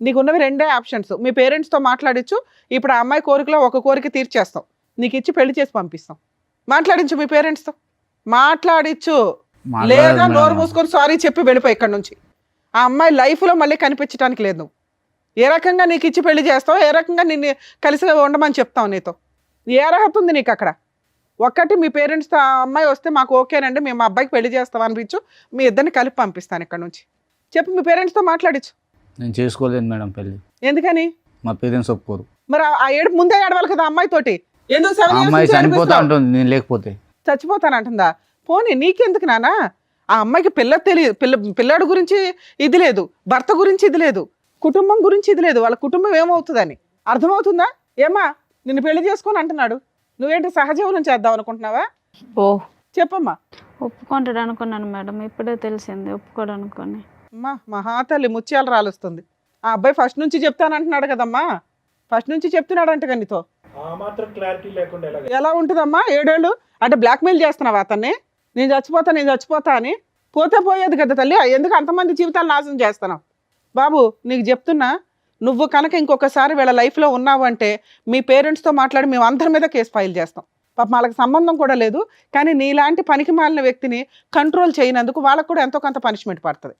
నీకున్నవి 2 ఆప్షన్స్. మీ పేరెంట్స్తో మాట్లాడించు, ఇప్పుడు ఆ అమ్మాయి కోరికలో ఒక కోరిక తీర్చేస్తాం, నీకు ఇచ్చి పెళ్లి చేసి పంపిస్తాం. మాట్లాడించు మీ పేరెంట్స్తో, మాట్లాడించు. లేదా నోరు మూసుకొని సారీ చెప్పి వెళ్ళిపోయి ఇక్కడ నుంచి. ఆ అమ్మాయి లైఫ్లో మళ్ళీ కనిపించడానికి లేదు. నువ్వు ఏ రకంగా నీకు ఇచ్చి పెళ్లి చేస్తావు, ఏ రకంగా నిన్ను కలిసి ఉండమని చెప్తావు, నీతో ఏ అర్హత ఉంది నీకు అక్కడ? ఒక్కటి మీ పేరెంట్స్తో ఆ అమ్మాయి వస్తే మాకు ఓకేనండి, మేము మా అబ్బాయికి పెళ్లి చేస్తాం అనిపించు, మీ ఇద్దరిని కలిపి పంపిస్తాను ఇక్కడ నుంచి. చెప్పు మీ పేరెంట్స్తో మాట్లాడించు. నేను చేసుకోలేదు మేడం పెళ్ళి. ఎందుకని? మా పేరెంట్స్ ఒప్పుకోరు. మరి ఆ ఏడు ముందే ఏడవాలి కదా అమ్మాయితోటి. ఎందుకు 7 years అమ్మాయి నుంచి చనిపోతా ఏడిపిస్తావు? ఉంటుంది నేను లేకపోతే. చచ్చిపోతానంటుందా? పోనీ నీకెందుకు నానా? ఆ అమ్మాయికి పిల్లాడు గురించి ఇది లేదు, భర్త గురించి ఇది లేదు, కుటుంబం గురించి ఇది లేదు, వాళ్ళ కుటుంబం ఏమవుతుందని అర్థమవుతుందా? ఏమ్మా నిన్ను పెళ్లి చేసుకొని అంటున్నాడు, నువ్వేంటి సహజీవనం చేద్దాం అనుకుంటున్నావా? ఓ చెప్పమ్మా. ఒప్పుకుంటాడు అనుకున్నాను మేడం, ఇప్పుడే తెలిసింది ఒప్పుకోడు అనుకోని. అమ్మా మహాతల్లి ముత్యాలు రాలుస్తుంది. ఆ అబ్బాయి ఫస్ట్ నుంచి చెప్తానంటున్నాడు కదమ్మా, ఫస్ట్ నుంచి చెప్తున్నాడంట నీతో. ఎలా ఉంటుందమ్మా 7 ఏళ్ళు? అంటే బ్లాక్మెయిల్ చేస్తున్నావా అతన్ని? నేను చచ్చిపోతా అని? పోతే పోయేది కదా తల్లి, ఎందుకు అంతమంది జీవితాలు నాశనం చేస్తున్నావు? బాబు నీకు చెప్తున్నా, నువ్వు కనుక ఇంకొకసారి వీళ్ళ లైఫ్లో ఉన్నావు అంటే మీ పేరెంట్స్తో మాట్లాడి మేము అందరి మీద కేసు ఫైల్ చేస్తాం. పాప వాళ్ళకి సంబంధం కూడా లేదు, కానీ నీలాంటి పనికి మాలిన వ్యక్తిని కంట్రోల్ చేయనందుకు వాళ్ళకు కూడా ఎంతో కొంత పనిష్మెంట్ పడుతుంది.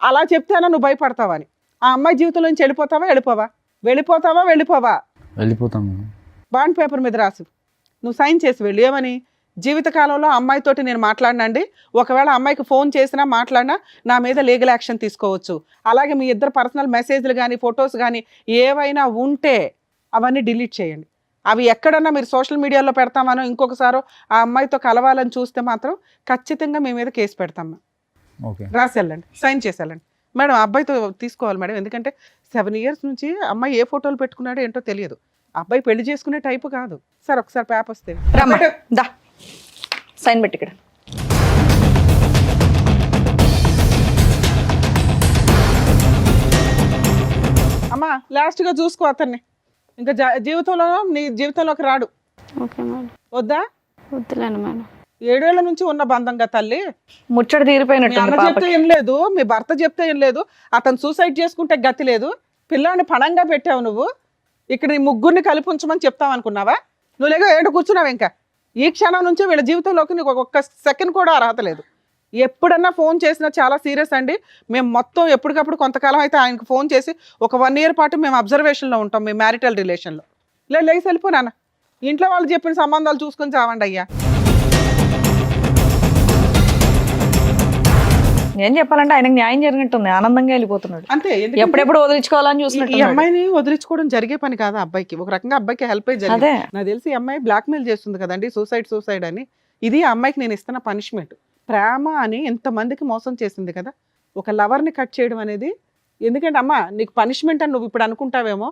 అలా చెప్తేనా నువ్వు భయపడతావా అని? ఆ అమ్మాయి జీవితంలో నుంచి వెళ్ళిపోతావా? వెళ్ళిపోతాం. బాండ్ పేపర్ మీద రాసి నువ్వు సైన్ చేసి వెళ్ళు. ఏమని? జీవితకాలంలో అమ్మాయితోటి నేను మాట్లాడినండి, ఒకవేళ అమ్మాయికి ఫోన్ చేసినా మాట్లాడినా నా మీద లీగల్ యాక్షన్ తీసుకోవచ్చు. అలాగే మీ ఇద్దరు పర్సనల్ మెసేజ్లు కానీ ఫొటోస్ కానీ ఏవైనా ఉంటే అవన్నీ డిలీట్ చేయండి. అవి ఎక్కడన్నా మీరు సోషల్ మీడియాలో పెడతామనో ఇంకొకసారో ఆ అమ్మాయితో కలవాలని చూస్తే మాత్రం ఖచ్చితంగా మీ మీద కేసు పెడతాం. రాసి వెళ్ళండి, సైన్ చేసి వెళ్ళండి. మేడం అబ్బాయితో తీసుకోవాలి మేడం, ఎందుకంటే 7 years నుంచి అమ్మాయి ఏ ఫోటోలు పెట్టుకున్నాడో ఏంటో తెలియదు. అబ్బాయి పెళ్లి చేసుకునే టైపు కాదు. సార్ ఒకసారి పేపర్ వస్తే దా సైన్ పెట్టి ఇక్కడ. అమ్మా లాస్ట్గా చూసుకో అతన్ని, ఇంకా నీ జీవితంలోకి రాడు. Okay madam. వద్దా? వద్దులేండి మేడం. 7 ఏళ్ల నుంచి ఉన్న బంధంగా తల్లి. ముచ్చట మీ తీరిపోయినట్టు అన్న చెప్తే ఏం లేదు, మీ భర్త చెప్తే ఏం లేదు, అతను సూసైడ్ చేసుకుంటే గతి లేదు, పిల్లాడిని పణంగా పెట్టావు నువ్వు. ఇక్కడ నీ ముగ్గురిని కలిపి ఉంచమని చెప్తావు అనుకున్నావా? నువ్వు లేక ఏంటో కూర్చున్నావు. ఇంకా ఈ క్షణం నుంచి వీళ్ళ జీవితంలోకి నీకు ఒక్క సెకండ్ కూడా అర్హత లేదు. ఎప్పుడన్నా ఫోన్ చేసినా చాలా సీరియస్ అండి, మేము మొత్తం ఎప్పటికప్పుడు కొంతకాలం అయితే ఆయనకు ఫోన్ చేసి ఒక 1 year పాటు మేము అబ్జర్వేషన్లో ఉంటాం మీ మ్యారిటల్ రిలేషన్లో. లేచి వెళ్ళిపోనా, ఇంట్లో వాళ్ళు చెప్పిన సంబంధాలు చూసుకొని చావండి అయ్యా. ఏం చెప్పాలంటే ఆయనకు న్యాయం జరిగినట్టుంది, ఆనందంగా వెళ్ళిపోతున్నాడు. అంతే. ఎప్పుడెప్పుడు వదిలించుకోవాలని చూసినట్టు. ఈ అమ్మాయిని వదిలించుకోవడం జరిగే పని కాదు అబ్బాయికి, ఒక రకంగా అబ్బాయికి హెల్ప్ అయ్యి జరిగింది. అదే నాకు తెలిసి ఈ అమ్మాయి బ్లాక్మెయిల్ చేస్తుంది కదండి, సూసైడ్ అని. ఇది ఆ అమ్మాయికి నేను ఇస్తున్న పనిష్మెంట్. ప్రేమ అని ఎంతమందికి మోసం చేసింది కదా, ఒక లవర్ని కట్ చేయడం అనేది, ఎందుకంటే అమ్మ నీకు పనిష్మెంట్ అని నువ్వు ఇప్పుడు అనుకుంటావేమో,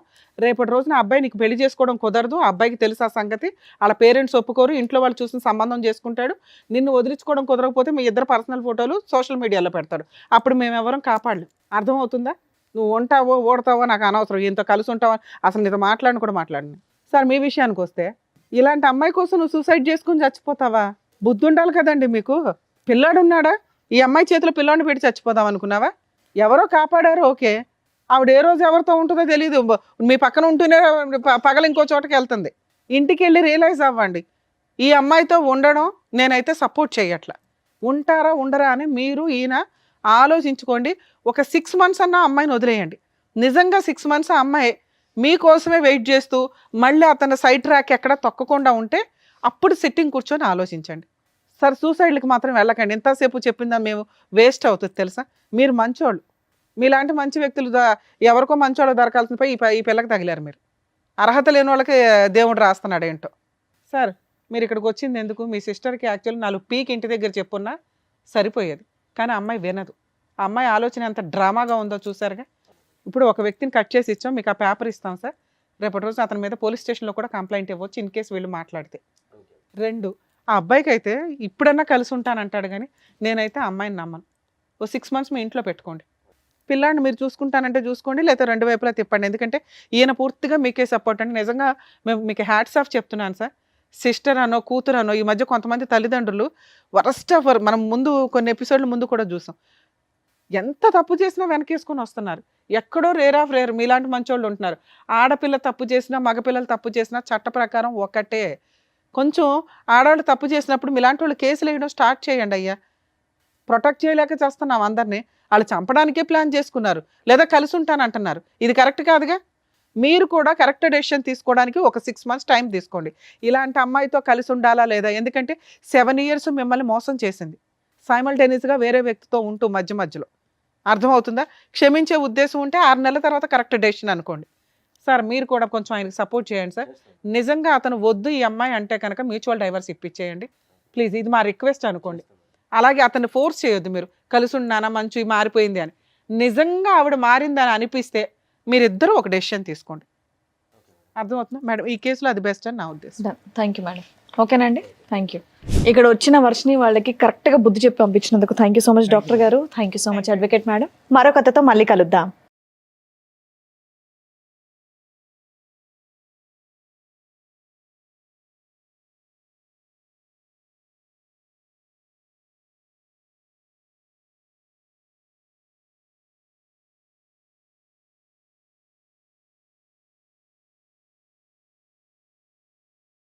రేపటి రోజున ఆ అబ్బాయి నీకు పెళ్లి చేసుకోవడం కుదరదు, ఆ అబ్బాయికి తెలుసు ఆ సంగతి, వాళ్ళ పేరెంట్స్ ఒప్పుకోరు, ఇంట్లో వాళ్ళు చూసిన సంబంధం చేసుకుంటాడు, నిన్ను వదిలించుకోవడం కుదరకపోతే మీ ఇద్దరు పర్సనల్ ఫోటోలు సోషల్ మీడియాలో పెడతాడు, అప్పుడు మేము ఎవరం కాపాడలేం. అర్థమవుతుందా? నువ్వు ఉంటావో ఓడతావో నాకు అనవసరం, ఇంత కలిసి ఉంటావో అసలు నీతో మాట్లాడిన కూడా మాట్లాడిన. సార్ మీ విషయానికి వస్తే, ఇలాంటి అమ్మాయి కోసం నువ్వు సూసైడ్ చేసుకుని చచ్చిపోతావా? బుద్ధి ఉండాలి కదండి మీకు. పిల్లాడు ఉన్నాడా? ఈ అమ్మాయి చేతిలో పిల్లాడిని పెట్టి చచ్చిపోదాం అనుకున్నావా? ఎవరో కాపాడారు, ఓకే. ఆవిడ ఏ రోజు ఎవరితో ఉంటుందో తెలియదు, మీ పక్కన ఉంటూనే పగల ఇంకో చోటకి వెళ్తుంది. ఇంటికి వెళ్ళి రియలైజ్ అవ్వండి, ఈ అమ్మాయితో ఉండడం నేనైతే సపోర్ట్ చేయట్లా. ఉంటారా ఉండరా అని మీరు ఈయన ఆలోచించుకోండి. ఒక 6 months అన్న అమ్మాయిని వదిలేయండి. నిజంగా 6 months ఆ అమ్మాయి మీకోసమే వెయిట్ చేస్తూ మళ్ళీ అతను సైడ్ ట్రాక్ ఎక్కడ తొక్కకుండా ఉంటే అప్పుడు సిట్టింగ్ కూర్చొని ఆలోచించండి. సార్ సూసైడ్కి మాత్రం వెళ్ళకండి. ఎంతసేపు చెప్పిందా మేము వేస్ట్ అవుతుంది తెలుసా. మీరు మంచోళ్ళు, మీలాంటి మంచి వ్యక్తులు ఎవరికో మంచోళ్ళు దొరకాల్సిన పోయి ఈ పిల్లకి తగిలారు. మీరు అర్హత లేని వాళ్ళకి దేవుడు రాస్తున్నాడు ఏంటో. సార్ మీరు ఇక్కడికి వచ్చింది ఎందుకు? మీ సిస్టర్కి యాక్చువల్లీ 4 పీక్ ఇంటి దగ్గర చెప్పున్నా సరిపోయేది, కానీ అమ్మాయి వినదు. ఆ అమ్మాయి ఆలోచన ఎంత డ్రామాగా ఉందో చూసారుగా. ఇప్పుడు ఒక వ్యక్తిని కట్ చేసి ఇచ్చాం, మీకు ఆ పేపర్ ఇస్తాం సార్, రేపటి రోజు అతని మీద పోలీస్ స్టేషన్లో కూడా కంప్లైంట్ ఇవ్వచ్చు ఇన్ కేసు వీళ్ళు మాట్లాడితే. 2, ఆ అబ్బాయికి అయితే ఇప్పుడన్నా కలిసి ఉంటానంటాడు, కానీ నేనైతే ఆ అమ్మాయిని నమ్మను. ఓ 6 months మీ ఇంట్లో పెట్టుకోండి, పిల్లాడిని మీరు చూసుకుంటానంటే చూసుకోండి, లేదా 2 వైపులా తిప్పండి. ఎందుకంటే ఈయన పూర్తిగా మీకే సపోర్ట్ అండి. నిజంగా మేము మీకు హ్యాట్స్ ఆఫ్ చెప్తున్నాను సార్. సిస్టర్ అనో కూతురు అనో, ఈ మధ్య కొంతమంది తల్లిదండ్రులు వరస్ట్ ఆఫ్, మనం ముందు కొన్ని ఎపిసోడ్ల ముందు కూడా చూసాం, ఎంత తప్పు చేసినా వెనకేసుకొని వస్తున్నారు. ఎక్కడో రేర్ ఆఫ్ రేర్ మీలాంటి మంచోళ్ళు ఉంటున్నారు. ఆడపిల్ల తప్పు చేసినా మగపిల్లలు తప్పు చేసినా చట్ట ప్రకారం ఒకటే. కొంచెం ఆడవాళ్ళు తప్పు చేసినప్పుడు మీలాంటి వాళ్ళు కేసులు వేయడం స్టార్ట్ చేయండి అయ్యా. ప్రొటెక్ట్ చేయలేక చేస్తున్నాం అందరినీ. వాళ్ళు చంపడానికే ప్లాన్ చేసుకున్నారు, లేదా కలిసి ఉంటానంటున్నారు. ఇది కరెక్ట్ కాదుగా. మీరు కూడా కరెక్ట్ డెసిషన్ తీసుకోవడానికి ఒక 6 months టైం తీసుకోండి. ఇలాంటి అమ్మాయితో కలిసి ఉండాలా లేదా? ఎందుకంటే 7 years మిమ్మల్ని మోసం చేసింది, సైమల్టేనియస్గా వేరే వ్యక్తితో ఉంటూ మధ్య మధ్యలో. అర్థమవుతుందా? క్షమించే ఉద్దేశం ఉంటే 6 నెలల తర్వాత కరెక్ట్ డెసిషన్ అనుకోండి. సార్ మీరు కూడా కొంచెం ఆయనకి సపోర్ట్ చేయండి సార్. నిజంగా అతను వద్దు ఈ అమ్మాయి అంటే కనుక మ్యూచువల్ డైవర్స్ ఇప్పించేయండి ప్లీజ్, ఇది మా రిక్వెస్ట్ అనుకోండి. అలాగే అతన్ని ఫోర్స్ చేయొద్దు, మీరు కలిసి ఉన్నానా మంచి మారిపోయింది అని. నిజంగా ఆవిడ మారిందని అనిపిస్తే మీరిద్దరూ ఒక డెసిషన్ తీసుకోండి. అర్థమవుతుందా మేడం? ఈ కేసులో అది బెస్ట్ అని నా ఉద్దేశం. Thank you madam. ఓకేనండి, థ్యాంక్ యూ. ఇక్కడ వచ్చిన వర్షిని వాళ్ళకి కరెక్ట్గా బుద్ధి చెప్పి పంపించినందుకు thank you so much doctor గారు. Thank you so much advocate madam. మరో కథతో మళ్ళీ కలుద్దాం.